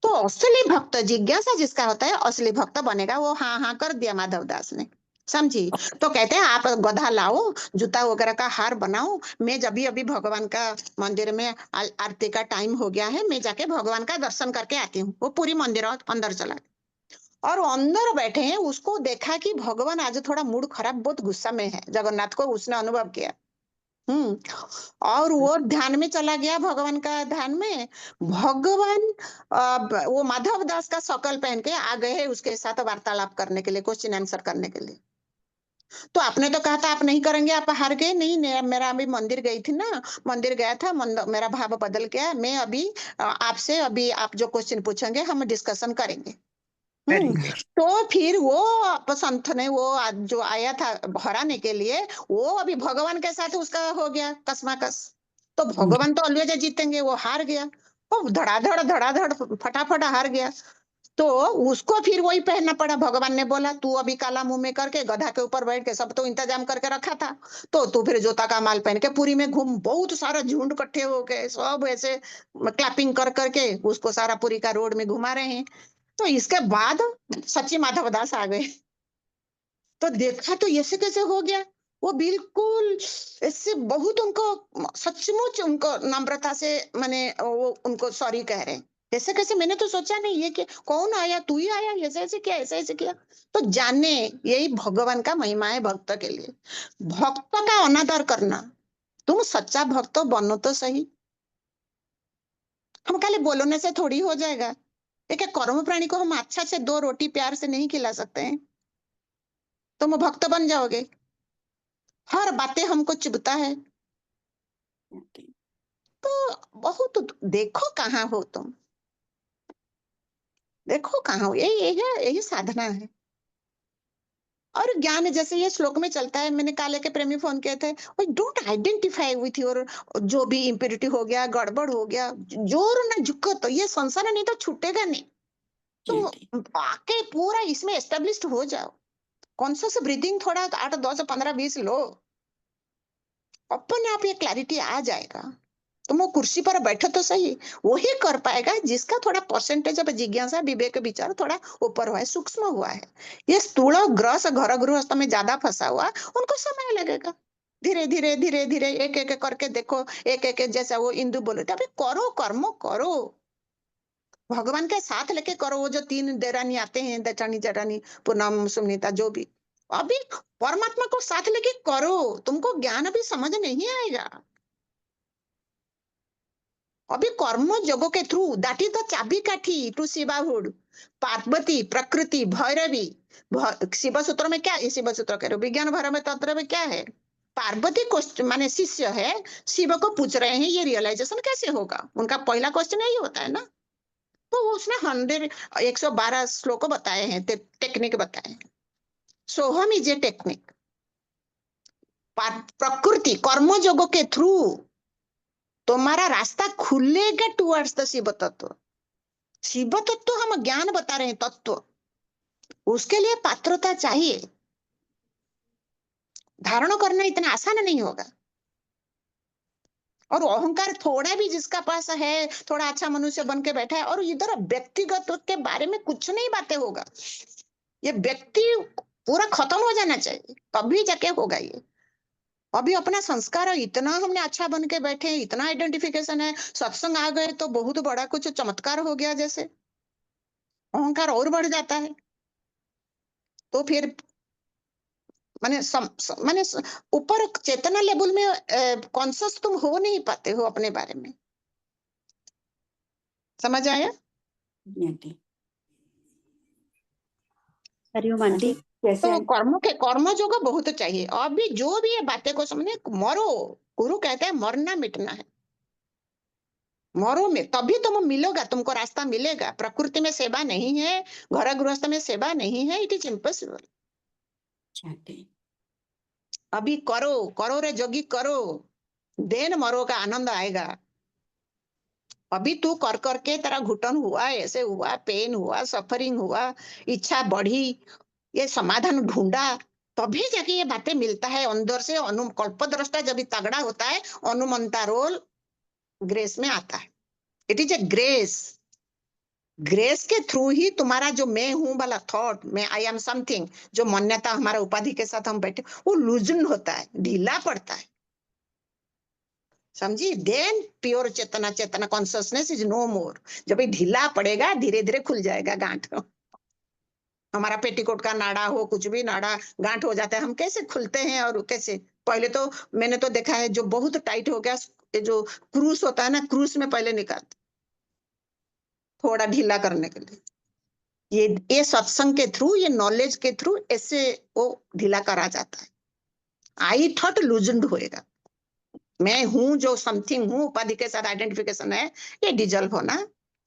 तो असली भक्त, जिज्ञासा जिसका होता है, असली भक्त बनेगा। वो हाँ हाँ कर दिया माधव दास ने, समझी? तो कहते हैं आप गधा लाओ, जूता वगैरह का हार बनाओ, मैं जब भी अभी भगवान का मंदिर में आरती का टाइम हो गया है, मैं जाके भगवान का दर्शन करके आती हूँ। वो पूरी मंदिर अंदर चला गया, और अंदर बैठे हैं, उसको देखा कि भगवान आज थोड़ा मूड खराब, बहुत गुस्सा में है, जगन्नाथ को उसने अनुभव किया। और वो ध्यान में चला गया, भगवान का ध्यान में। भगवान वो माधव दास का शकल पहन के आ गए हैं उसके साथ वार्तालाप करने के लिए, क्वेश्चन आंसर करने के लिए। तो आपने तो कहा था आप नहीं करेंगे, आप हार गए। नहीं, मेरा अभी मंदिर गई थी ना, मंदिर गया था, मेरा भाव बदल गया। मैं अभी आपसे, अभी आप जो क्वेश्चन पूछेंगे हम डिस्कशन करेंगे। तो फिर वो संत ने, वो जो आया था हराने के लिए, वो अभी भगवान के साथ उसका हो गया कसमाकस। तो भगवान तो ऑलवेज जीतेंगे, वो हार गया, वो धड़ाधड़ फटाफट हार गया। तो उसको फिर वही पहनना पड़ा। भगवान ने बोला तू अभी काला मुंह में करके गधा के ऊपर बैठ के, सब तो इंतजाम करके रखा था, तो तू फिर जोता का माल पहन के पुरी में घूम। बहुत सारा झुंड इकट्ठे हो गए, सब ऐसे क्लैपिंग कर करके उसको सारा पुरी का रोड में घुमा रहे हैं। तो इसके बाद सच्ची माधव दास आ गए, तो देखा तो ऐसे कैसे हो गया। वो बिल्कुल ऐसे बहुत उनको, सचमुच उनको नम्रता से, माने वो उनको सॉरी कह रहे हैं। ऐसे कैसे, मैंने तो सोचा नहीं, ये कि कौन आया, तू ही आया, ऐसे ऐसे किया, ऐसे ऐसे किया। तो जाने, यही भगवान का महिमा है भक्त के लिए, भक्त का अनादर करना। तुम सच्चा भक्त बनो तो सही, हम खाली बोलने से थोड़ी हो जाएगा। एक एक कर्म प्राणी को हम अच्छा से 2 रोटी प्यार से नहीं खिला सकते हैं, तुम भक्त बन जाओगे। हर बातें हमको चुभता है, तो बहुत देखो कहाँ हो तुम, देखो कहाँ हो। यही साधना है। और ज्ञान जैसे ये श्लोक में चलता है, मैंने काले के प्रेमी फोन किए थे, डोंट आइडेंटिफाई विथ योर, जो भी इम्प्योरिटी हो गया, गड़बड़ हो गया, जोर ना झुको, तो ये संसार नहीं तो छूटेगा नहीं। तुम आके पूरा इसमें एस्टेब्लिश हो जाओ। कॉन्शियस ब्रीदिंग थोड़ा 8, 10, 15, 20 लो, अपने आप ये क्लैरिटी आ जाएगा। तुम वो कुर्सी पर बैठो तो सही, वही कर पाएगा जिसका थोड़ा परसेंटेज ऑफ जिज्ञासा विवेक विचार थोड़ा ऊपर हुआ है, सूक्ष्म हुआ है। ये स्थूल ग्रस घर गृहस्थ में ज्यादा फंसा हुआ, उनको समय लगेगा। धीरे धीरे धीरे धीरे एक एक करके देखो, एक एक जैसा वो इंदु बोले थे, अभी करो, कर्म करो, भगवान के साथ लेके करो। वो जो 3 देरानी आते हैं, दचानी जटानी पूनम सुनीता जो भी, अभी परमात्मा को साथ लेके करो, तुमको ज्ञान अभी समझ नहीं आएगा। अभी कर्म जोगों के थ्रू, दैट इज द चाबी काठी टू शिवाहुड। पार्वती, प्रकृति, भैरवी, शिव सूत्र में क्या, शिव सूत्र कह रहे हो, विज्ञान भैरव में तंत्र में क्या है, पार्वती क्वेश्चन माने शिष्य है, शिव को पूछ रहे हैं ये रियलाइजेशन कैसे होगा। उनका पहला क्वेश्चन यही होता है ना। तो उसने 112 श्लोक बताए हैं, टेक्निक बताए हैं। सोहम इज ए टेक्निक। प्रकृति कर्म जोगों के थ्रू तुम्हारा रास्ता खुलेगा टुवर्ड्स द शिव तत्व। शिव तत्व हम ज्ञान बता रहे हैं, तत्व, उसके लिए पात्रता चाहिए। धारण करना इतना आसान नहीं होगा। और अहंकार थोड़ा भी जिसका पास है, थोड़ा अच्छा मनुष्य बन के बैठा है और इधर व्यक्तिगत के बारे में कुछ नहीं बातें होगा, ये व्यक्ति पूरा खत्म हो जाना चाहिए, तभी जाके होगा ये। अभी अपना संस्कार इतना हमने अच्छा बन के बैठे, इतना आइडेंटिफिकेशन है, सत्संग आ गए तो बहुत बड़ा कुछ चमत्कार हो गया, जैसे अहंकार और बढ़ जाता है। तो फिर माने माने ऊपर चेतना लेवल में कॉन्शियस तुम हो नहीं पाते हो अपने बारे में। समझ आया? आंटी हरिओम आंटी। कैसे तो आंटी? कर्म जोग बहुत चाहिए। अभी जो भी ये बातें को समझने, मरो, गुरु कहते हैं मरना मिटना है, मरो में तभी तुम मिलोगा, तुमको रास्ता मिलेगा। प्रकृति में सेवा नहीं है, घर गृहस्थ में सेवा नहीं है, इट इज इम्पॉसिबल। आंटी अभी करो, करो रे जोगी करो, देन मरो का आनंद आएगा। अभी तू कर करके तेरा घुटन हुआ, ऐसे हुआ, पेन हुआ, सफरिंग हुआ, इच्छा बढ़ी, ये समाधान ढूंढा, तभी जाके ये बातें मिलता है अंदर से। कल्पद्रष्टा जब भी तगड़ा होता है, अनुमंता रोल ग्रेस में आता है। It is a grace. Grace के थ्रू ही तुम्हारा जो मैं हूं वाला थॉट, मैं आई एम समथिंग, जो मान्यता हमारा उपाधि के साथ हम बैठे, वो लूजन होता है, ढीला पड़ता है। समझी? देन प्योर चेतना, चेतना कॉन्शियसनेस इज नो मोर। जब ये ढीला पड़ेगा, धीरे धीरे खुल जाएगा गांठ। हमारा पेटीकोट का नाड़ा हो, कुछ भी नाड़ा गांठ हो जाता है, हम कैसे खुलते हैं और कैसे। पहले तो मैंने तो देखा है जो बहुत टाइट हो गया, जो क्रूस होता है ना, क्रूस में पहले निकालते, थोड़ा ढीला करने के लिए। ये सत्संग के थ्रू, ये नॉलेज के थ्रू ऐसे वो ढीला करा जाता है। आई थॉट लूजन्ड होएगा, मैं हूं जो समथिंग हूं, उपाधि के साथ आइडेंटिफिकेशन है, ये डिजल्व होना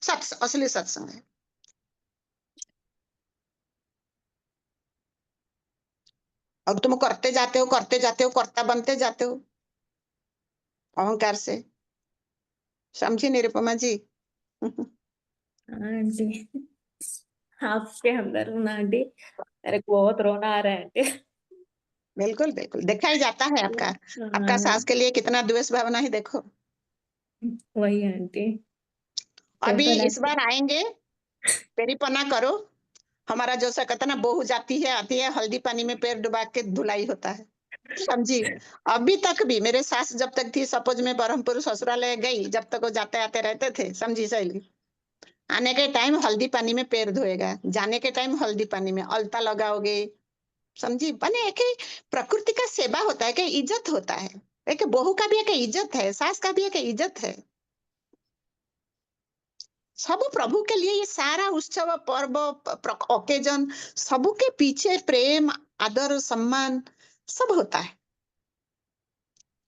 असली सत्संग है। अब तुम करते जाते हो, करते जाते हो, कर्ता बनते जाते हो अहंकार से। समझी निरुपमा जी? आंटी आपके अंदर हूँ ना आंटी, मेरे को बहुत रोना आ रहा है आंटी। बिल्कुल बिल्कुल, देखा ही जाता है आपका, आपका सास के लिए कितना द्वेष भावना है, देखो। वही आंटी। अभी टेम्पल इस बार आएंगे, पेरीपना करो। हमारा जो सा कहता ना, बहू जाती है, आती है, हल्दी पानी में पैर डुबा के धुलाई होता है। समझी? अभी तक भी मेरे सास जब तक थी, सपोज में ब्रह्मपुर ससुरालय गई, जब तक वो जाते आते रहते थे, समझी सहेली, आने के टाइम हल्दी पानी में पैर धोएगा, जाने के टाइम हल्दी पानी में अलता लगाओगे। समझी? माने एक प्रकृति का सेवा होता है, कि इज्जत होता है। एक बहू का भी एक इज्जत है, सास का भी एक इज्जत है। सब प्रभु के लिए ये सारा उत्सव, पर्व, ओकेजन, सब के पीछे प्रेम, आदर, सम्मान सब होता है।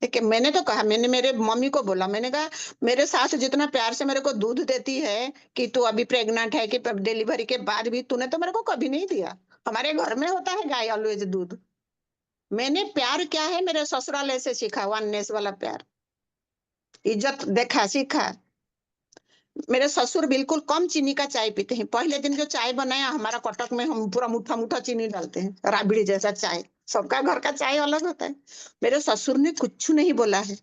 देखिए, मैंने तो कहा, मैंने मेरे मम्मी को बोला, मैंने कहा मेरे सास जितना प्यार से मेरे को दूध देती है, कि तू अभी प्रेग्नेंट है, कि डिलीवरी के बाद भी तूने तो मेरे को कभी नहीं दिया। हमारे घर में होता है गाय ऑलवेज दूध। मैंने प्यार क्या है मेरे ससुराल से सीखा, वननेस वाला प्यार, इज्जत देखा, सीखा। मेरे ससुर बिल्कुल कम चीनी का चाय पीते हैं। पहले दिन जो चाय बनाया हमारा कटक में, हम पूरा मुठ्ठा मुठ्ठा चीनी डालते हैं, राबड़ी जैसा चाय। सबका घर का चाय अलग होता है। मेरे ससुर ने कुछ नहीं बोला है।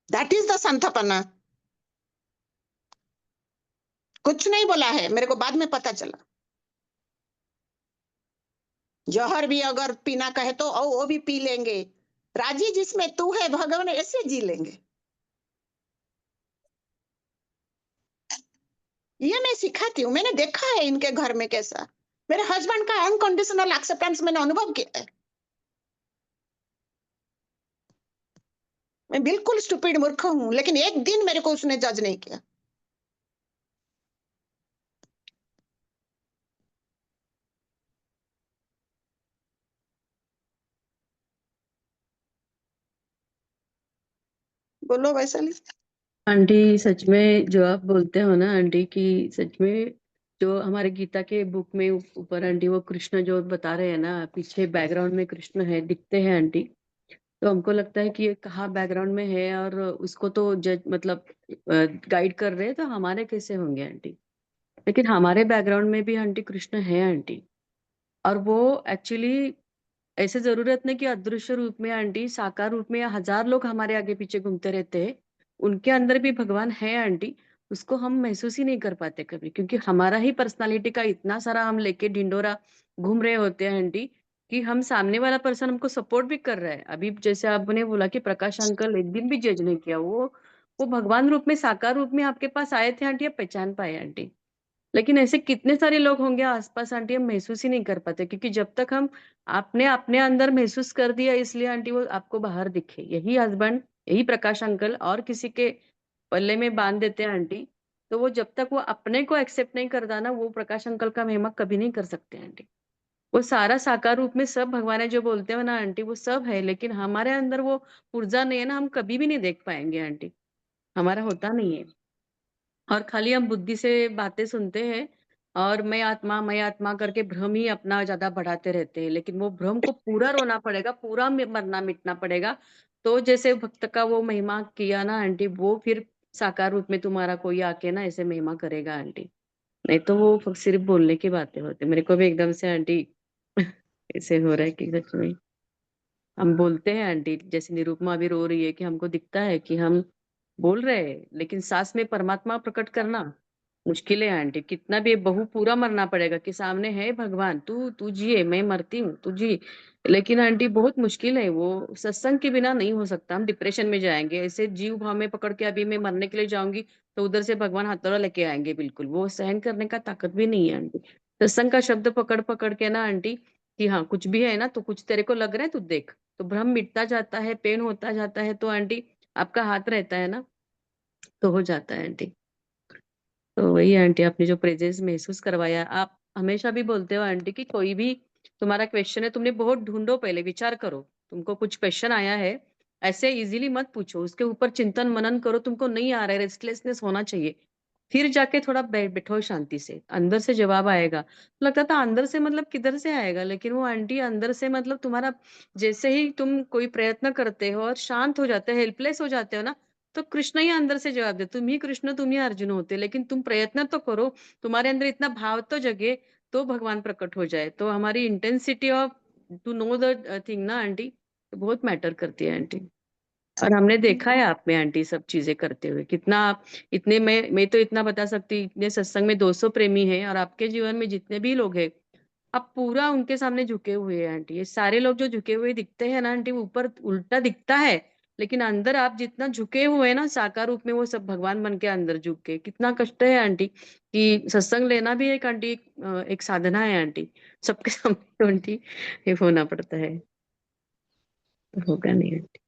दैट इज द संतपना। कुछ नहीं बोला है, मेरे को बाद में पता चला। जहर भी अगर पीना कहे तो वो भी पी लेंगे। राजी जिसमें तू है भगवान, ऐसे जी लेंगे। ये मैं सिखाती हूँ, मैंने देखा है इनके घर में कैसा। मेरे हस्बैंड का अनकंडीशनल एक्सेप्टेंस मैंने अनुभव किया है। मैं बिल्कुल स्टूपिड मूर्ख हूँ, लेकिन एक दिन मेरे को उसने जज नहीं किया। बोलो वैशाली। आंटी सच में जो आप बोलते हो ना आंटी, कि सच में जो हमारे गीता के बुक में ऊपर आंटी वो कृष्ण जो बता रहे हैं ना, पीछे बैकग्राउंड में कृष्ण है, दिखते हैं आंटी। तो हमको लगता है कि ये कहाँ बैकग्राउंड में है और उसको तो जज मतलब गाइड कर रहे हैं, तो हमारे कैसे होंगे आंटी। लेकिन हमारे बैकग्राउंड में भी आंटी कृष्ण है आंटी। और वो एक्चुअली ऐसे जरूरत नहीं कि अदृश्य रूप में आंटी, साकार रूप में या हजार लोग हमारे आगे पीछे घूमते रहते हैं, उनके अंदर भी भगवान है आंटी। उसको हम महसूस ही नहीं कर पाते कभी, क्योंकि हमारा ही पर्सनालिटी का इतना सारा हम लेके ढिंडोरा घूम रहे होते हैं आंटी, कि हम सामने वाला पर्सन हमको सपोर्ट भी कर रहा है। अभी जैसे आपने बोला कि प्रकाश अंकल एक दिन भी जज नहीं किया, वो भगवान रूप में साकार रूप में आपके पास आए थे आंटी, आप पहचान पाए आंटी। लेकिन ऐसे कितने सारे लोग होंगे आसपास आंटी, हम महसूस ही नहीं कर पाते, क्योंकि जब तक हम आपने अपने अंदर महसूस कर दिया, इसलिए आंटी वो आपको बाहर दिखे। यही हस्बैंड, यही प्रकाश अंकल और किसी के पल्ले में बांध देते हैं आंटी। तो वो जब तक वो अपने को एक्सेप्ट नहीं करता ना, वो प्रकाश अंकल का महिमा कभी नहीं कर सकते आंटी। वो सारा साकार रूप में सब भगवान है जो बोलते हो ना आंटी, वो सब है, लेकिन हमारे अंदर वो ऊर्जा नहीं है ना, हम कभी भी नहीं देख पाएंगे आंटी। हमारा होता नहीं है। और खाली हम बुद्धि से बातें सुनते हैं, और मैं आत्मा करके भ्रम ही अपना ज्यादा बढ़ाते रहते हैं। लेकिन वो भ्रम को पूरा रोना पड़ेगा, पूरा मरना मिटना पड़ेगा। तो जैसे भक्त का वो महिमा किया ना आंटी, वो फिर साकार रूप में तुम्हारा कोई आके ना ऐसे महिमा करेगा आंटी। नहीं तो वो सिर्फ बोलने की बातें होती। मेरे को भी एकदम से आंटी ऐसे हो रहा है कि सच में हम बोलते हैं आंटी, जैसे निरुपमा अभी रो रही है, कि हमको दिखता है कि हम बोल रहे हैं, लेकिन सास में परमात्मा प्रकट करना मुश्किल है आंटी। कितना भी बहू पूरा मरना पड़ेगा कि सामने है भगवान, तू तू जिए, मैं मरती हूँ, तू जी। लेकिन आंटी बहुत मुश्किल है, वो सत्संग के बिना नहीं हो सकता। हम डिप्रेशन में जाएंगे, ऐसे जीव भाव में पकड़ के अभी मैं मरने के लिए जाऊंगी, तो उधर से भगवान हथौड़ा लेके आएंगे, बिल्कुल वो सहन करने का ताकत भी नहीं है आंटी। सत्संग का शब्द पकड़ पकड़ के ना आंटी, कि हाँ कुछ भी है ना, तो कुछ तेरे को लग रहा है, तू देख, तो भ्रम मिटता जाता है, पेन होता जाता है, तो आंटी आपका हाथ रहता है ना, तो हो जाता है आंटी। तो वही आंटी, आपने जो प्रेजेंस महसूस करवाया, आप हमेशा भी बोलते हो आंटी कि कोई भी तुम्हारा क्वेश्चन है, तुमने बहुत ढूंढो, पहले विचार करो। तुमको कुछ क्वेश्चन आया है, ऐसे इजीली मत पूछो, उसके ऊपर चिंतन मनन करो। तुमको नहीं आ रहा है, रेस्टलेसनेस होना चाहिए, फिर जाके थोड़ा बैठो शांति से, अंदर से जवाब आएगा। तो लगता था अंदर से मतलब किधर से आएगा, लेकिन वो आंटी अंदर से मतलब तुम्हारा, जैसे ही तुम कोई प्रयत्न करते हो और शांत हो जाते हो, हेल्पलेस हो जाते हो ना, तो कृष्ण ही अंदर से जवाब दे। तुम ही कृष्ण, तुम ही अर्जुन होते, लेकिन तुम प्रयत्न तो करो, तुम्हारे अंदर इतना भाव तो जगे, तो भगवान प्रकट हो जाए। तो हमारी intensity of to know the thing ना आंटी, तो बहुत मैटर करती है आंटी। और हमने देखा है आप में आंटी सब चीजें करते हुए कितना आप, इतने मैं तो इतना बता सकती, इतने सत्संग में 200 प्रेमी हैं, और आपके जीवन में जितने भी लोग हैं, आप पूरा उनके सामने झुके हुए हैं आंटी। ये सारे लोग जो झुके हुए दिखते हैं ना आंटी, वो ऊपर उल्टा दिखता है, लेकिन अंदर आप जितना झुके हुए हैं ना साकार रूप में, वो सब भगवान बन के अंदर झुक के। कितना कष्ट है आंटी, कि सत्संग लेना भी एक आंटी एक साधना है आंटी। सबके सामने तो आंटी ये होना पड़ता है, तो होगा नहीं आंटी।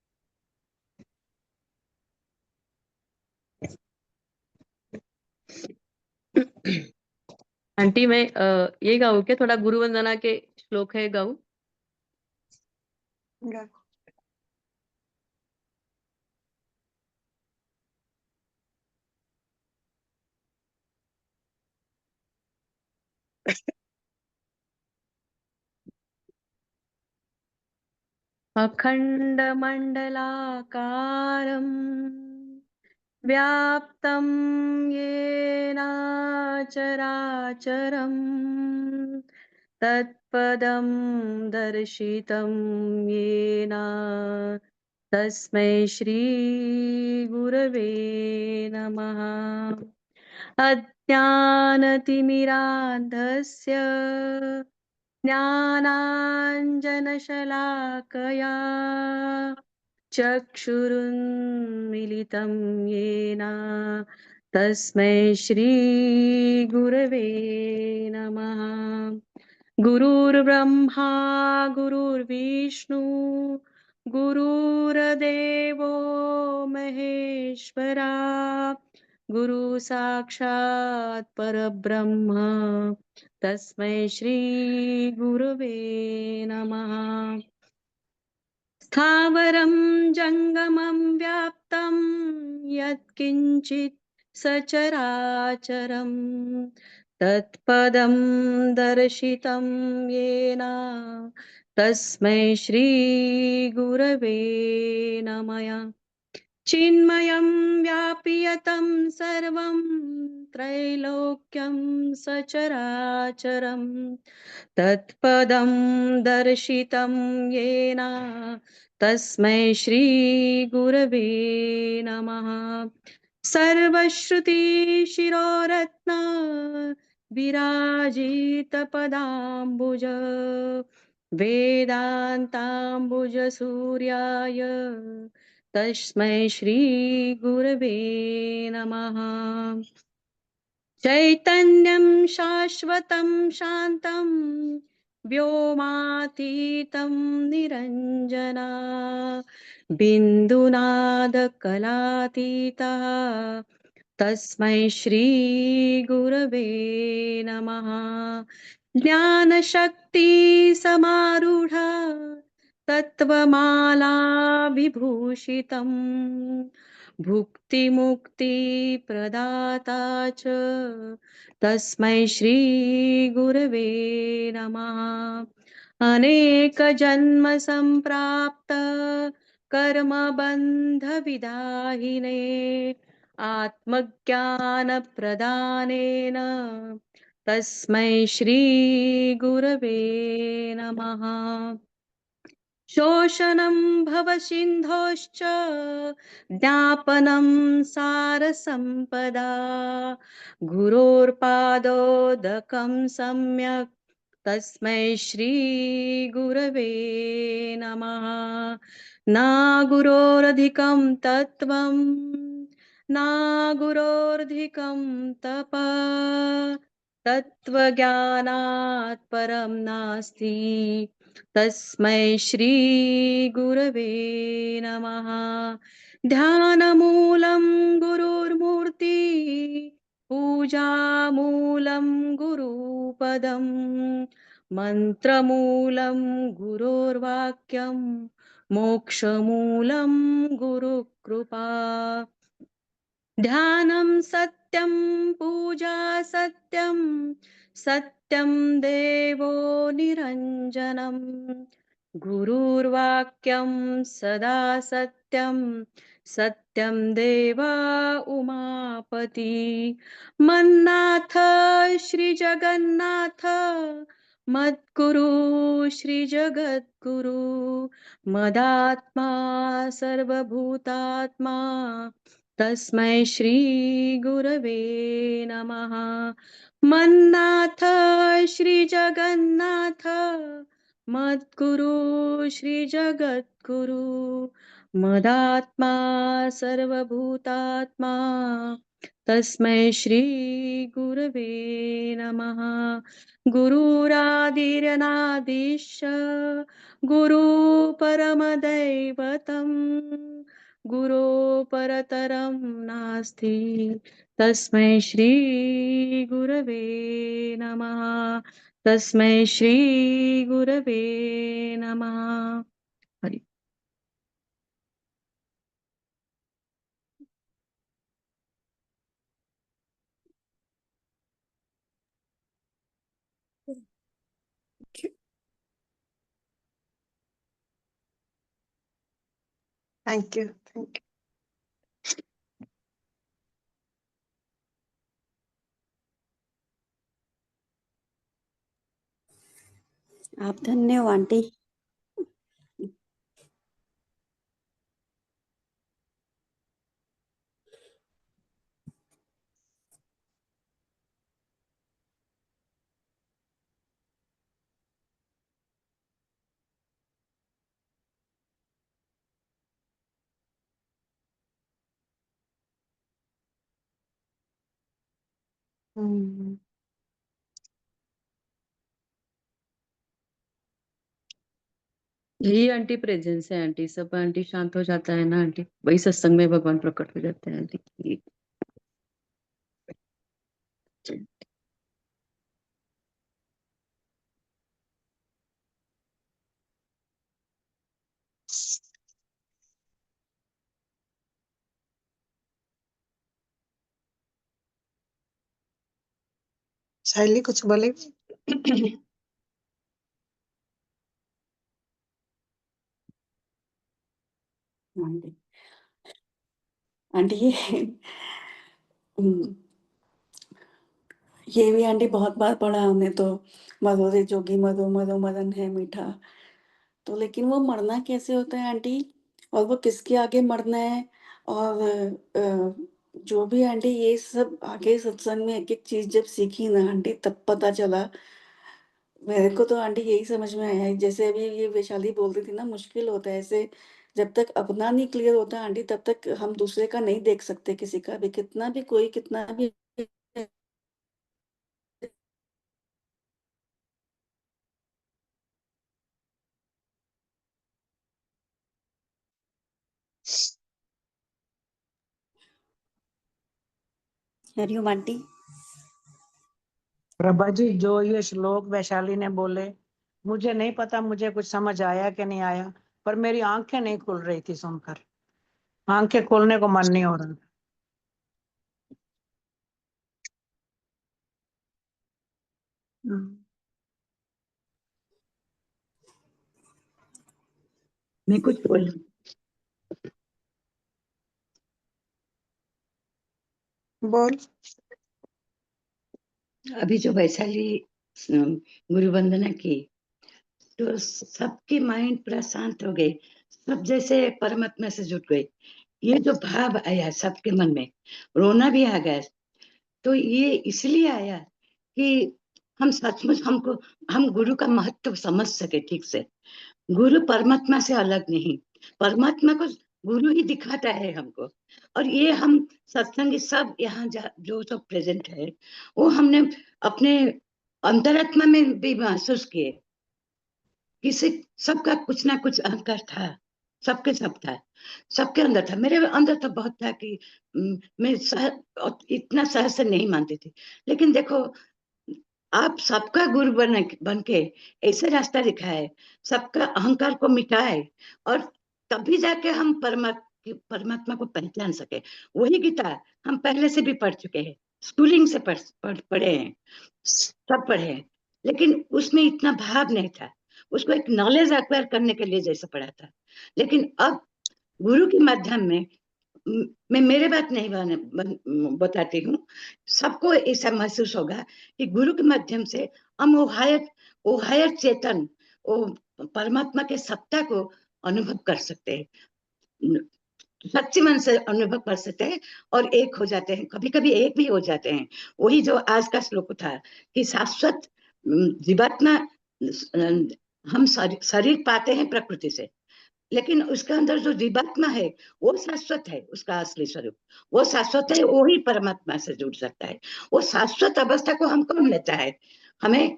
आंटी मैं ये गाऊं क्या, थोड़ा गुरु वंदना के श्लोक है, गाऊं? अखण्डमण्डलाकारम् व्याप्तं येन चराचरम् तत्पदं दर्शितं येन तस्मै श्री गुरवे नमः। अज्ञानतिमिरान्धस्य ज्ञानाञ्जनशलाकया चक्षुरुन्मिलितं येन तस्मै श्रीगुरवे नमः। गुरुर्ब्रह्मा गुरुर्विष्णु गुरुर्देवो महेश्वरा गुरु साक्षात् परब्रह्म तस्मै श्री गुरवे नमः। स्थावरं जङ्गमं व्याप्तं यत्किञ्चित् सचराचरं तत्पदं दर्शितं येन तस्मै श्री गुरवे नमः। चिन्मयं व्यापियतं सर्वं त्रैलोक्यं सचराचरं तत्पदं दर्शितं येन तस्मै श्रीगुरवे नमः। सर्वश्रुतिशिरोरत्न विराजितपदाम्बुज वेदान्ताम्बुजसूर्याय तस्मै श्रीगुरवे नमः। चैतन्यं शाश्वतं शान्तं व्योमातीतं निरञ्जना बिन्दुनादकलातीतः तस्मै श्रीगुरवे नमः। ज्ञानशक्तिसमारूढा तत्त्वमाला विभूषितम् भुक्तिमुक्तिप्रदाता च तस्मै श्रीगुरवे नमः। अनेकजन्म सम्प्राप्त कर्मबन्धविदाहिने आत्मज्ञानप्रदानेन तस्मै श्रीगुरवे नमः। शोषणं भवसिन्धोश्च ज्ञापनं सारसम्पदा गुरोर्पादोदकं सम्यक् तस्मै श्रीगुरवे नमः। न गुरोरधिकं तत्त्वं न गुरोरधिकं तपः तत्त्वज्ञानात् परं नास्ति तस्मै श्रीगुरवे नमः। ध्यानमूलं गुरुर्मूर्ति पूजामूलं गुरुपदं मन्त्रमूलं गुरोर्वाक्यं मोक्षमूलं गुरुकृपा। ध्यानं सत्यं पूजा सत्यं सत्यं देवो निरञ्जनं गुरुर्वाक्यं सदा सत्यं सत्यं देवा उमापति। मन्नाथ श्रीजगन्नाथ मद्गुरु श्रीजगद्गुरु मदात्मा सर्वभूतात्मा तस्मै श्रीगुरवे नमः। मन्नाथ श्रीजगन्नाथ मद्गुरु श्रीजगद्गुरु मदात्मा सर्वभूतात्मा तस्मै श्रीगुरवे नमः। गुरुरादिरनादिश्च गुरु परमदैवतम् गुरो परतरं नास्ति तस्मै श्रीगुरवे नमः। तस्मै श्रीगुरवे नमः। Hari thank you thank you. आप धन्य हो आंटी। हम्म। यही आंटी प्रेजेंस है आंटी, सब आंटी शांत हो जाता है ना आंटी, वही सत्संग में भगवान प्रकट हो जाते हैं आंटी। शैली कुछ बोलेगी? आंटी आंटी ये ये भी आंटी बहुत बार पढ़ा हमने तो, मधुरे जोगी मधु मधु मदन है मीठा। तो लेकिन वो मरना कैसे होता है आंटी, और वो किसके आगे मरना है, और जो भी आंटी ये सब आगे सत्संग में एक एक चीज जब सीखी ना आंटी, तब पता चला मेरे को। तो आंटी यही समझ में आया, जैसे अभी ये वैशाली बोल रही थी ना, मुश्किल होता है ऐसे, जब तक अपना नहीं क्लियर होता आंटी तब तक हम दूसरे का नहीं देख सकते, किसी का भी कितना भी कोई कितना भी। हरिओम आंटी। प्रभा जी, जो ये श्लोक वैशाली ने बोले, मुझे नहीं पता मुझे कुछ समझ आया कि नहीं आया, पर मेरी आंखें नहीं खुल रही थी सुनकर, आंखें खोलने को मन नहीं हो रहा। मैं कुछ बोल, बोल। अभी जो वैशाली गुरु वंदना की, तो सबकी माइंड पूरा शांत हो गई, सब जैसे परमात्मा से जुट गए। ये जो भाव आया सबके मन में, रोना भी आ गया, तो ये इसलिए आया कि हम सचमुच हम गुरु का महत्व समझ सके ठीक से। गुरु परमात्मा से अलग नहीं, परमात्मा को गुरु ही दिखाता है हमको। और ये हम सत्संगी सब यहाँ जो सब प्रेजेंट है, वो हमने अपने अंतरात्मा में भी महसूस किए। किसी सबका कुछ ना कुछ अहंकार था, सबके सब था, सबके अंदर था। मेरे अंदर तो बहुत था कि मैं इतना सहज से नहीं मानती थी। लेकिन देखो, आप सबका गुरु बन के ऐसे रास्ता दिखाए, सबका अहंकार को मिटाए, और तभी जाके हम परमात्मा को पहचान सके। वही गीता हम पहले से भी पढ़ चुके हैं, स्कूलिंग से पढ़े हैं, सब पढ़े हैं, लेकिन उसमें इतना भाव नहीं था। उसको एक नॉलेज एक्वायर करने के लिए जैसे पढ़ा था। लेकिन अब गुरु के माध्यम में, मैं मेरे बात नहीं बताती हूँ, सबको ऐसा महसूस होगा कि गुरु के माध्यम से हम वो हायर चेतन, वो परमात्मा के सत्ता को अनुभव कर सकते हैं, सच्चे मन से अनुभव कर सकते हैं, और एक हो जाते हैं, कभी कभी एक भी हो जाते हैं। वही जो आज का श्लोक था कि शाश्वत जीवात्मा, हम शरीर पाते हैं प्रकृति से, लेकिन उसके अंदर जो जीवात्मा है वो शाश्वत है, उसका असली स्वरूप वो शाश्वत है, वो ही परमात्मा से जुड़ सकता है। वो शाश्वत अवस्था को हम कौन लेता है? हमें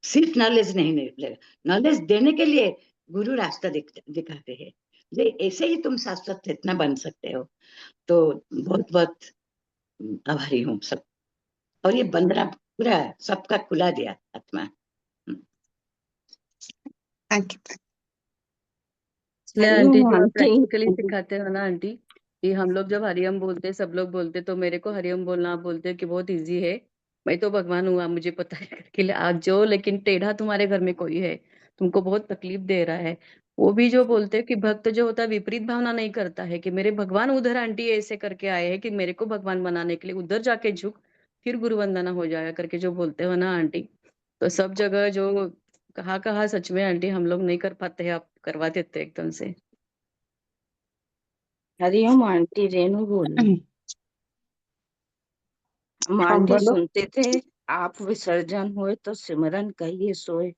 सिर्फ नॉलेज नहीं मिलेगा, नॉलेज देने के लिए गुरु रास्ता दिखाते हैं, ये ऐसे ही तुम शाश्वत चेतना बन सकते हो। तो बहुत बहुत आभारी हूँ सब, और ये बंदना पूरा सबका खुला दिया आत्मा। Thank you. इसलिए आंटी जो आप आंटी प्रैक्टिकली सिखाते हो ना आंटी, कि हम लोग जब हरिओम बोलते सब लोग बोलते, तो मेरे को हरिओम बोलना आप बोलते हो कि बहुत इजी है, मैं तो भगवान हुआ मुझे पता है करके आज जो, लेकिन टेढ़ा तुम्हारे घर में कोई है, तुमको बहुत तकलीफ दे रहा है। वो भी जो बोलते हैं कि भक्त जो होता है विपरीत भावना नहीं करता है कि मेरे भगवान उधर आंटी ऐसे करके आए हैं कि मेरे को भगवान बनाने के लिए उधर जाके झुक, फिर गुरु वंदना हो जाएगा करके जो बोलते हो ना आंटी, तो सब जगह जो कहा सच में आंटी हम लोग नहीं कर पाते हैं, आप करवा देते एकदम से। हरिओम आंटी, रेणु बोल रही। हम हाँ आंटी बोलो। सुनते थे आप विसर्जन हुए तो सिमरन कहिए सोए,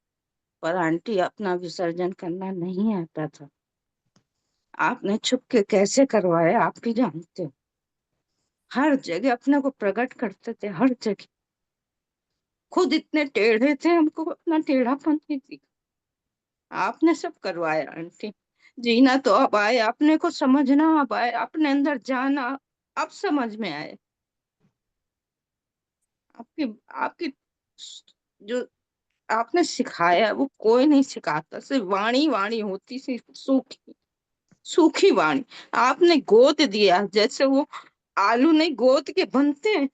पर आंटी अपना विसर्जन करना नहीं आता था, आपने छुप के कैसे करवाया आप ही जानते हो। हर जगह अपने को प्रकट करते थे, हर जगह खुद इतने टेढ़े थे, हमको अपना टेढ़ापन नहीं दिखा। आपने सब करवाया आंटी। जीना तो अब आए, अपने को समझना अब आए, अपने अंदर जाना अब समझ में आए। आपकी आपकी जो आपने सिखाया वो कोई नहीं सिखाता, सिर्फ वाणी वाणी होती, सिर्फ सूखी सूखी वाणी। आपने गोद दिया, जैसे वो आलू नहीं गोद के बनते हैं,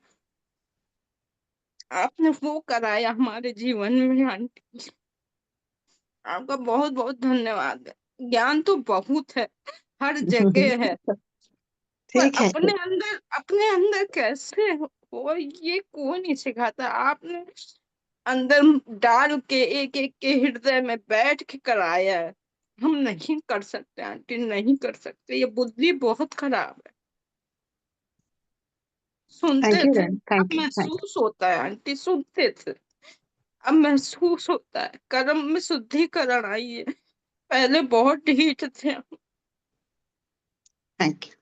आपने वो कराया हमारे जीवन में आंटी। आपका बहुत बहुत धन्यवाद है। ज्ञान तो बहुत है, हर जगह है, पर ठीक है। अपने अंदर कैसे हो ये कोई नहीं सिखाता। आपने अंदर डाल के एक एक के हृदय में बैठ के कराया है। हम नहीं कर सकते आंटी, नहीं कर सकते, ये बुद्धि बहुत खराब है। सुनते थैंक यू थे, बहन, अब थैंक यू। महसूस होता है आंटी, सुनते थे अब महसूस होता है। कर्म में शुद्धिकरण आई है, पहले बहुत ढीठ थे हम। Thank you.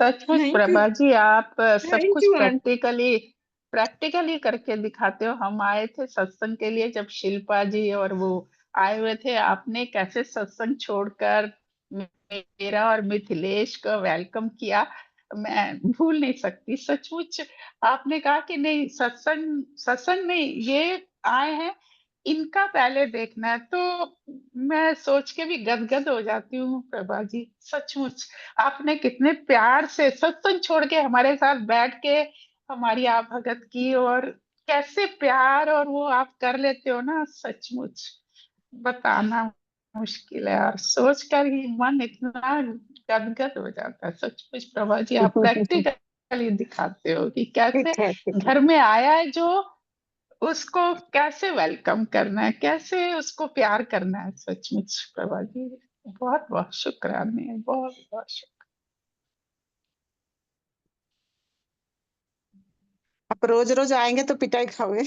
सचमुच थैंक यू, प्रभा जी, आप सब थैंक कुछ यू आंटी। प्रैक्टिकली करके दिखाते हो। हम आए थे सत्संग के लिए, जब शिल्पा जी और वो आए हुए थे, आपने कैसे सत्संग छोड़कर मेरा और मिथिलेश को वेलकम किया, मैं भूल नहीं सकती। सचमुच आपने कहा कि नहीं, सत्संग सत्संग नहीं, ये आए हैं, इनका पहले देखना है। तो मैं सोच के भी गदगद हो जाती हूँ प्रभा जी। सचमुच आपने कितने प्यार से सत्संग छोड़ के हमारे साथ बैठ के हमारी आप भगत की, और कैसे प्यार और वो आप कर लेते हो ना, सचमुच बताना मुश्किल है। और सोच कर ही मन इतना गदगद हो जाता है। सचमुच प्रभा जी, आप प्रैक्टिकली दिखाते हो कि कैसे ठीक है, ठीक है। घर में आया है जो, उसको कैसे वेलकम करना है, कैसे उसको प्यार करना है। सचमुच प्रभा जी, बहुत बहुत शुक्राने, बहुत बहुत शुक्र। आप रोज रोज आएंगे तो पिटाई खाओगे।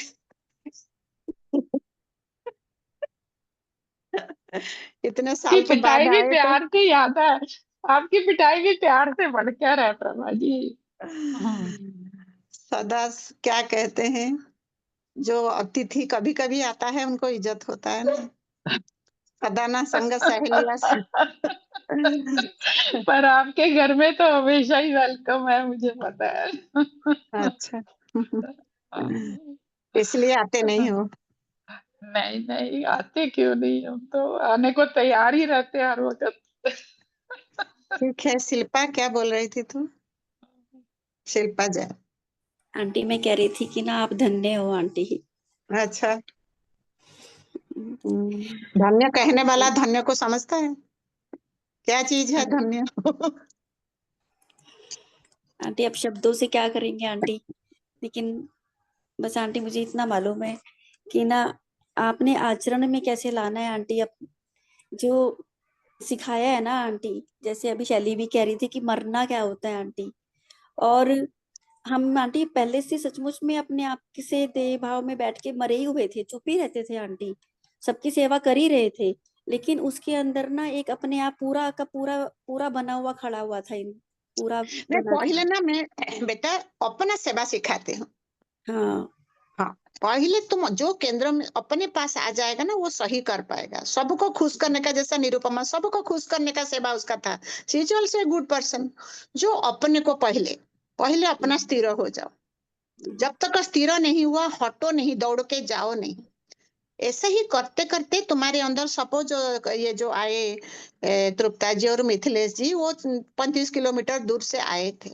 इतने की साल के बाद पिटाई भी आए तो। प्यार की याद है, आपकी पिटाई भी प्यार से बढ़कर है प्रभा जी। सदा क्या कहते हैं, जो अतिथि कभी कभी आता है उनको इज्जत होता है ना। सदा ना संग सहेलिया से। पर आपके घर में तो हमेशा ही वेलकम है, मुझे पता है। अच्छा। इसलिए आते नहीं हो। नहीं नहीं, आते क्यों नहीं, हम तो आने को तैयार ही रहते हैं हर वक्त। ठीक है। शिल्पा क्या बोल रही थी तू? शिल्पा जय। आंटी मैं कह रही थी कि ना आप धन्य हो आंटी। अच्छा। धन्य कहने वाला धन्य को समझता है क्या चीज है धन्य। आंटी अब शब्दों से क्या करेंगे आंटी, लेकिन बस आंटी मुझे इतना मालूम है कि ना आपने आचरण में कैसे लाना है आंटी। अब जो सिखाया है ना आंटी, जैसे अभी शैली भी कह रही थी कि मरना क्या होता है आंटी, और हम आंटी पहले से सचमुच में अपने आप से देह भाव में बैठ के मरे ही हुए थे, चुप ही रहते थे आंटी, सबकी सेवा कर ही रहे थे, लेकिन उसके अंदर ना एक अपने आप पूरा का पूरा पूरा बना हुआ खड़ा हुआ था, पूरा नहीं, बना पहले था। ना मैं बेटा अपना सेवा सिखाती हूँ। हाँ हाँ, पहले तुम जो केंद्र में अपने पास आ जाएगा ना वो सही कर पाएगा। सबको खुश करने का, जैसा निरुपमा सबको खुश करने का सेवा उसका था। She is also a good person. जो अपने को पहले पहले अपना स्थिर हो जाओ। जब तक स्थिर नहीं हुआ हटो नहीं, दौड़ के जाओ नहीं। ऐसे ही करते करते तुम्हारे अंदर सपोज ये जो आए तृप्ता जी और मिथिलेश जी, वो 35 किलोमीटर दूर से आए थे।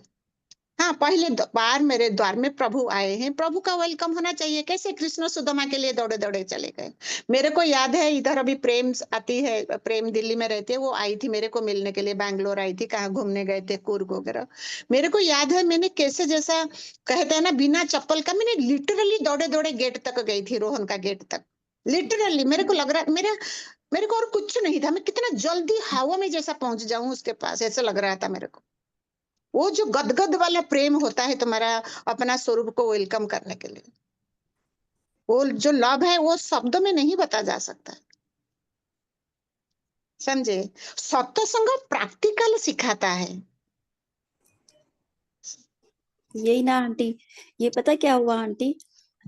हाँ, पहले बार मेरे द्वार में प्रभु आए हैं, प्रभु का वेलकम होना चाहिए। कैसे कृष्ण सुदामा के लिए दौड़े दौड़े चले गए। मेरे को याद है, इधर अभी प्रेम आती है, प्रेम दिल्ली में रहती है, वो आई थी मेरे को मिलने के लिए, बैंगलोर आई थी, कहाँ घूमने गए थे, कूर्ग वगैरह। मेरे को याद है मैंने कैसे, जैसा कहते हैं ना, बिना चप्पल का मैंने लिटरली दौड़े दौड़े गेट तक गई थी, रोहन का गेट तक। लिटरली मेरे को लग रहा, मेरे को और कुछ नहीं था, मैं कितना जल्दी हवा में जैसा पहुंच जाऊं उसके पास, ऐसा लग रहा था मेरे को। वो जो गदगद वाला प्रेम होता है तुम्हारा अपना स्वरूप को वेलकम करने के लिए, वो जो लव है वो शब्दों में नहीं बता जा सकता। समझे? सत्संग प्रैक्टिकल सिखाता है। यही ना आंटी, ये पता क्या हुआ आंटी,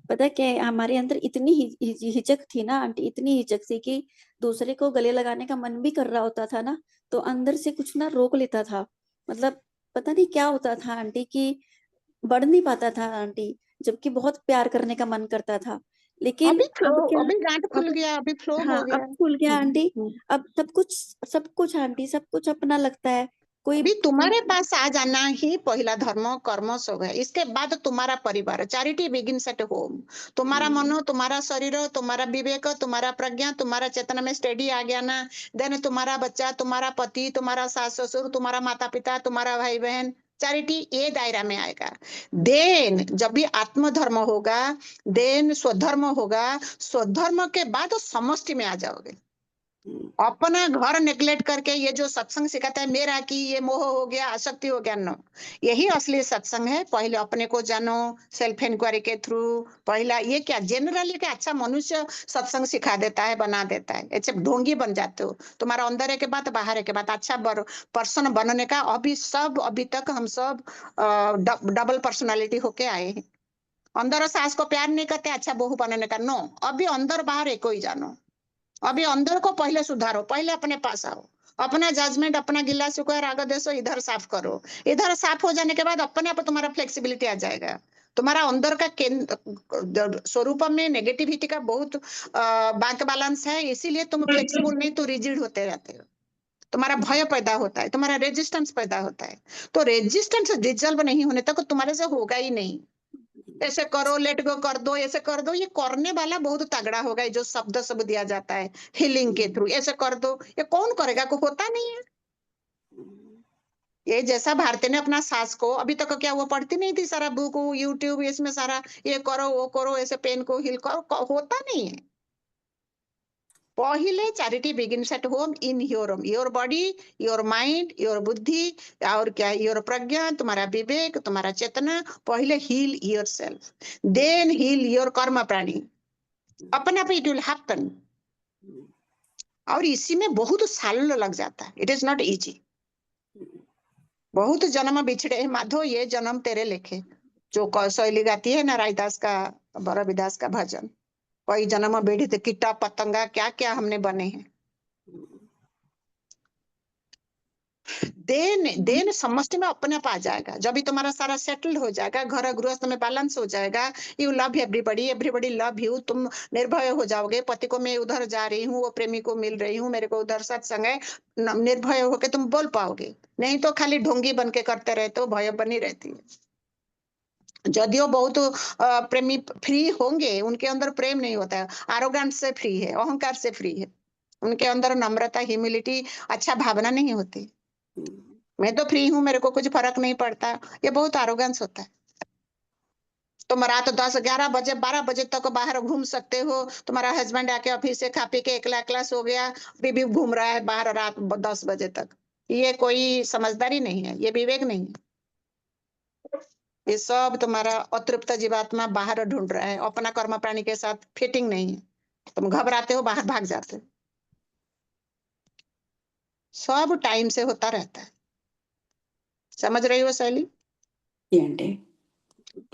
पता है क्या, हमारे अंदर इतनी हिचक थी ना आंटी, इतनी हिचक थी कि दूसरे को गले लगाने का मन भी कर रहा होता था ना, तो अंदर से कुछ ना रोक लेता था। मतलब पता नहीं क्या होता था आंटी, कि बढ़ नहीं पाता था आंटी, जबकि बहुत प्यार करने का मन करता था। लेकिन अभी फ्लो, अब क्या, अभी गांठ खुल अब गया, अभी फ्लो हाँ हो गया। अब खुल गया आंटी। हम्म। अब सब कुछ आंटी, सब कुछ अपना लगता है। कोई अभी तुम्हारे पास आ जाना ही पहला धर्म कर्म सब है। इसके बाद तुम्हारा परिवार, चैरिटी बिगिंस एट होम। तुम्हारा मन, तुम्हारा शरीर, तुम्हारा विवेक, तुम्हारा प्रज्ञा, तुम्हारा चेतना में स्टेडी आ गया ना, देन तुम्हारा बच्चा, तुम्हारा पति, तुम्हारा सास ससुर, तुम्हारा माता पिता, तुम्हारा भाई बहन, चैरिटी ये दायरा में आएगा। देन जब भी आत्म धर्म होगा, देन स्वधर्म होगा, स्वधर्म के बाद समष्टि में आ जाओगे। अपना घर नेग्लेक्ट करके ये जो सत्संग सिखाता है मेरा की, ये मोह हो गया, आसक्ति हो गया, नो, यही असली सत्संग है। पहले अपने को जानो, सेल्फ इंक्वायरी के थ्रू। पहला ये क्या जनरली क्या अच्छा मनुष्य सत्संग सिखा देता है, बना देता है, ऐसे ढोंगी बन जाते हो। तुम्हारा अंदर है के बाद बाहर है के बाद अच्छा पर्सन बनने का अभी तक हम सब डबल पर्सनालिटी होके आए हैं। अंदर सास को प्यार नहीं करते, अच्छा बहू बनने का, नो, अभी अंदर बाहर एक ही जानो। अभी अंदर को पहले सुधारो, पहले अपने पास आओ, अपना जजमेंट, अपना गिला शिकवा राग द्वेष इधर साफ करो। इधर साफ हो जाने के बाद अपने आप तुम्हारा फ्लेक्सिबिलिटी आ जाएगा। तुम्हारा अंदर का स्वरूप में नेगेटिविटी का बहुत बैंक बैलेंस है, इसीलिए तुम फ्लेक्सिबल नहीं तो रिजिड होते रहते हो। तुम्हारा भय पैदा होता है, तुम्हारा रेजिस्टेंस पैदा होता है। तो रेजिस्टेंस डिजल्व नहीं होने तक तुम्हारे से होगा ही नहीं। ऐसे करो, लेट गो कर दो, ऐसे कर दो, ये करने वाला बहुत तगड़ा होगा। जो शब्द सब दिया जाता है हीलिंग के थ्रू, ऐसे कर दो, ये कौन करेगा? को होता नहीं है। ये जैसा भारती ने अपना सास को, अभी तक क्या वो पढ़ती नहीं थी सारा बुक यूट्यूब, इसमें सारा ये करो वो करो, ऐसे पेन को हिल करो, होता नहीं है। पहले charity begins at home, in your body, your mind, your बुद्धि, और क्या योर प्रज्ञा, तुम्हारा विवेक, तुम्हारा चेतना। पहले heal your self, then heal your karma प्राणी। अपने आप इट विल हैपन। और इसी में बहुत साल लग जाता है, इट इज नॉट इजी। बहुत जन्म बिछड़े माधो, ये जन्म तेरे लेखे। जो शैली गाती है ना रायदास का, रविदास का भजन, कोई जन्म बेढ़ी थे कीटा पतंगा, क्या क्या हमने बने हैं। देन समष्टि में अपने आप आ जाएगा। जब भी तुम्हारा सारा सेटल्ड हो जाएगा, घर गृहस्थ में बैलेंस हो जाएगा, you love everybody, everybody love you, तुम निर्भय हो जाओगे। पति को मैं उधर जा रही हूँ, वो प्रेमी को मिल रही हूँ, मेरे को उधर सत्संग है, निर्भय होके तुम बोल पाओगे। नहीं तो खाली ढोंगी बन के करते रहते हो, भय बनी रहती है। यदियो बहुत प्रेमी फ्री होंगे, उनके अंदर प्रेम नहीं होता है, आरोगेंस से फ्री है, अहंकार से फ्री है, उनके अंदर नम्रता, ह्यूमिलिटी, अच्छा भावना नहीं होती। मैं तो फ्री हूं, मेरे को कुछ फर्क नहीं पड़ता, ये बहुत आरोगेंस होता है। तुम रात 10, 11 बजे, 12 बजे तक बाहर घूम सकते हो। तुम्हारा हस्बैंड आके ऑफिस से खा पी के एकला एकला सो गया, बीबी घूम रहा है बाहर रात 10 बजे तक। ये कोई समझदारी नहीं है, ये विवेक नहीं है। ये सब तुम्हारा अतृप्त जीवात्मा बाहर ढूंढ रहा है, अपना कर्म प्राणी के साथ फिटिंग नहीं है। तुम घबराते हो, बाहर भाग जाते हो। सब टाइम से होता रहता है। समझ रही हो शैली?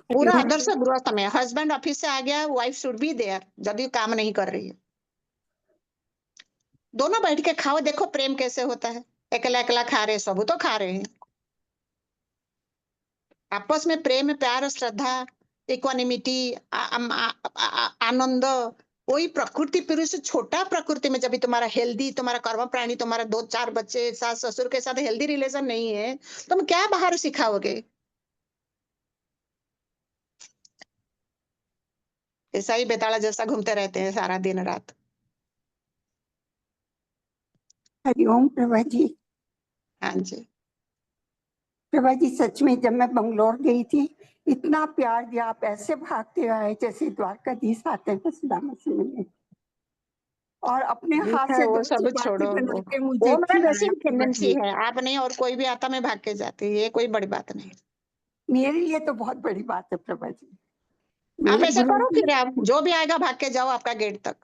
पूरा आदर्श गृहस्थ में हस्बैंड ऑफिस से आ गया, वाइफ शुड बी देयर जब भी काम नहीं कर रही है। दोनों बैठ के खाओ, देखो प्रेम कैसे होता है। अकेला अकेला खा रहे, सब तो खा रहे हैं। आपस में प्रेम, प्यार, श्रद्धा, इक्वानिमिटी, आनंद, कोई प्रकृति पुरुष छोटा प्रकृति में जब भी तुम्हारा हेल्दी, तुम्हारा कर्म प्राणी, तुम्हारा 2-4 बच्चे, सास ससुर के साथ हेल्दी रिलेशन नहीं है, तुम क्या बाहर सिखाओगे? ऐसा ही बेताड़ा जैसा घूमते रहते हैं सारा दिन रात। हरिओम प्रभा जी। हाँ जी प्रभा जी, सच में जब मैं बंगलोर गई थी, इतना प्यार दिया, आप ऐसे भागते आए जैसे द्वारकाधीश आते हैं सुदामा से मिलने, और अपने हाथ से वो 2 सब चपाती छोड़ो, बना के वो मुझे मेरा खिलाया। बेसिक प्रभा टेंडेंसी जी, है, आप नहीं और कोई भी आता मैं भाग के जाती, ये कोई बड़ी बात नहीं। मेरे लिए तो बहुत बड़ी बात है प्रभा जी। आप मेरे ऐसे गुरु करो, जी, फिर आप जो भी आएगा भाग के जाओ आपका गेट तक।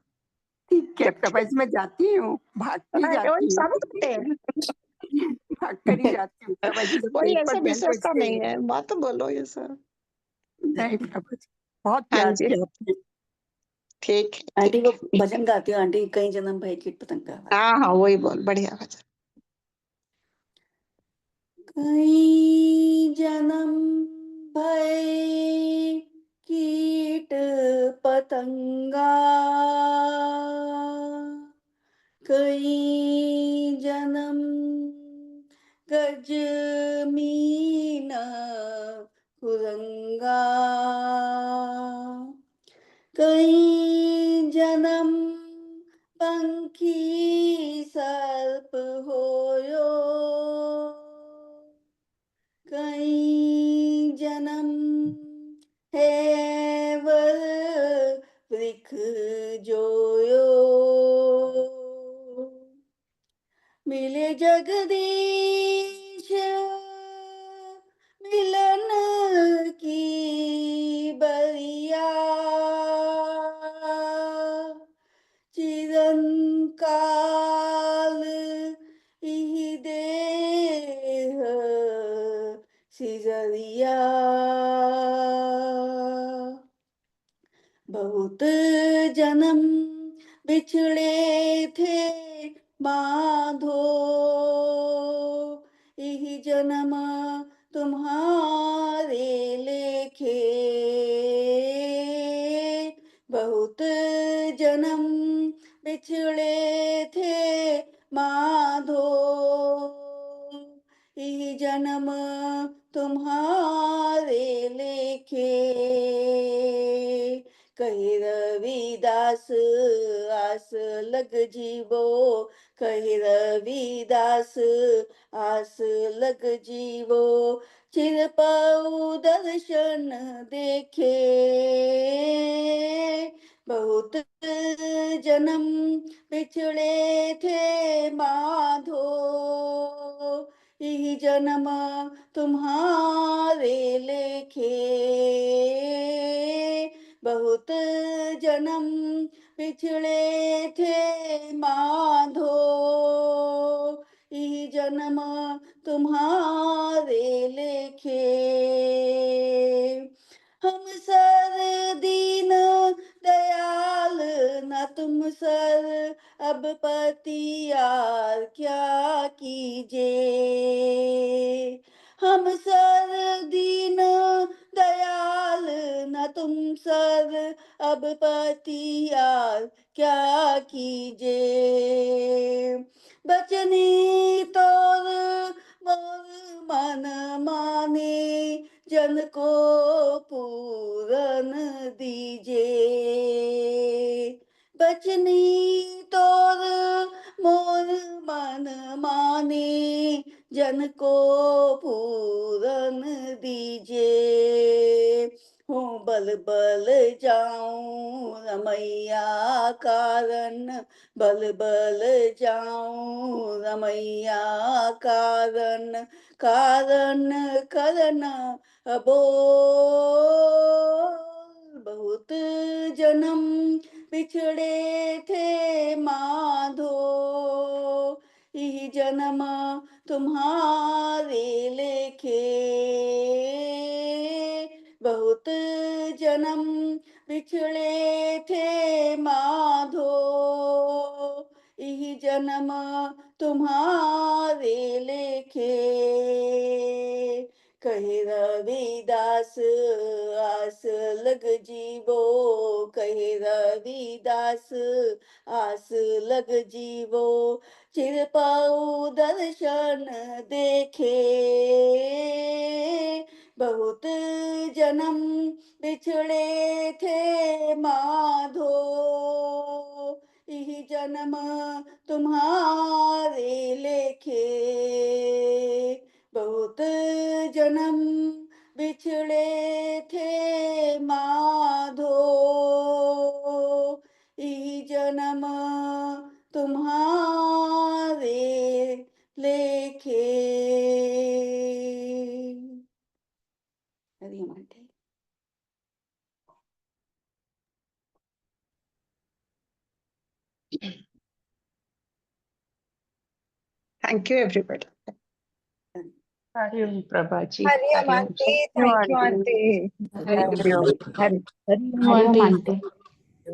ठीक है प्रभा जी, मैं जाती हूँ, भागती वही जाती हूँ, सब करते हैं। भाग कर ही जाती हूँ प्रभा जी, जब कोई गेट पर ऐसे बेल विशेषता बजते नहीं हैं। है, मत बोलो ये सब। नहीं प्रभा जी, बहुत हाँ प्यार जी, दिया आपने। ठीक है, आंटी ठीक वो है। भजन गाती हो आंटी, कई जन्म भय कीट पतंगा वाला। हाँ हाँ, वही बोल, बढ़िया भजन। कई जन्म भय कीट पतंगा, कई जन्म गज मीन कुरंगा, कई जन्म पंखी सर्प होयो, कई जन्म हैवर वृख जोयो, मिले जगदीश मिलन की बरिया, चिरंकाल इहि देह सिजरिया, बहुत जन्म बिछड़े थे बांधो, यही जन्म तुम्हारे लेखे, बहुत जन्म बिछड़े थे बांधो, यही जन्म तुम्हारे लेखे, कही रविदास आस लग जीवो, कही रविदास आस लग जीवो, चिर पऊ दर्शन देखे, बहुत जन्म बिछड़े थे माधो, यही जन्म तुम्हारे लेखे, बहुत जन्म बिछड़े थे माधो, यही जन्म तुम्हारे लेखे, हम सर दीन दयाल न तुम सर अब पतियार क्या कीजे, हम सर दीन दयाल न तुम सर अब पतियार क्या कीजे, बचनी तोर मोर मन माने, जन को पूरन दीजे, बचनी तोर मोर मन माने, जन को पूरन दीजे, हूँ बल बल जाऊं रमैया कारण, बल बल जाऊं रमैया कारण, कारण करना बोल, बहुत जन्म बिछड़े थे माधो, यही जन्म तुम्हारे लेखे, बहुत जन्म बिछड़े थे माधो, यही जन्म तुम्हारे लेखे, कहे रविदास आस लग जीवो, कहे रविदास आस लग जीवो, चिर पाऊ दर्शन देखे, बहुत जन्म बिछड़े थे माधो, यही जन्म तुम्हारे लेखे, बहुत जन्म बिछड़े थे माधो, यही जन्म तुम्हारे लेखे। हरि ओम आंटी। Thank you, everybody. हरिओम प्रभा जी, हरिओम हरिओम। Aunty, thank you aunty. हरिओम आंटी।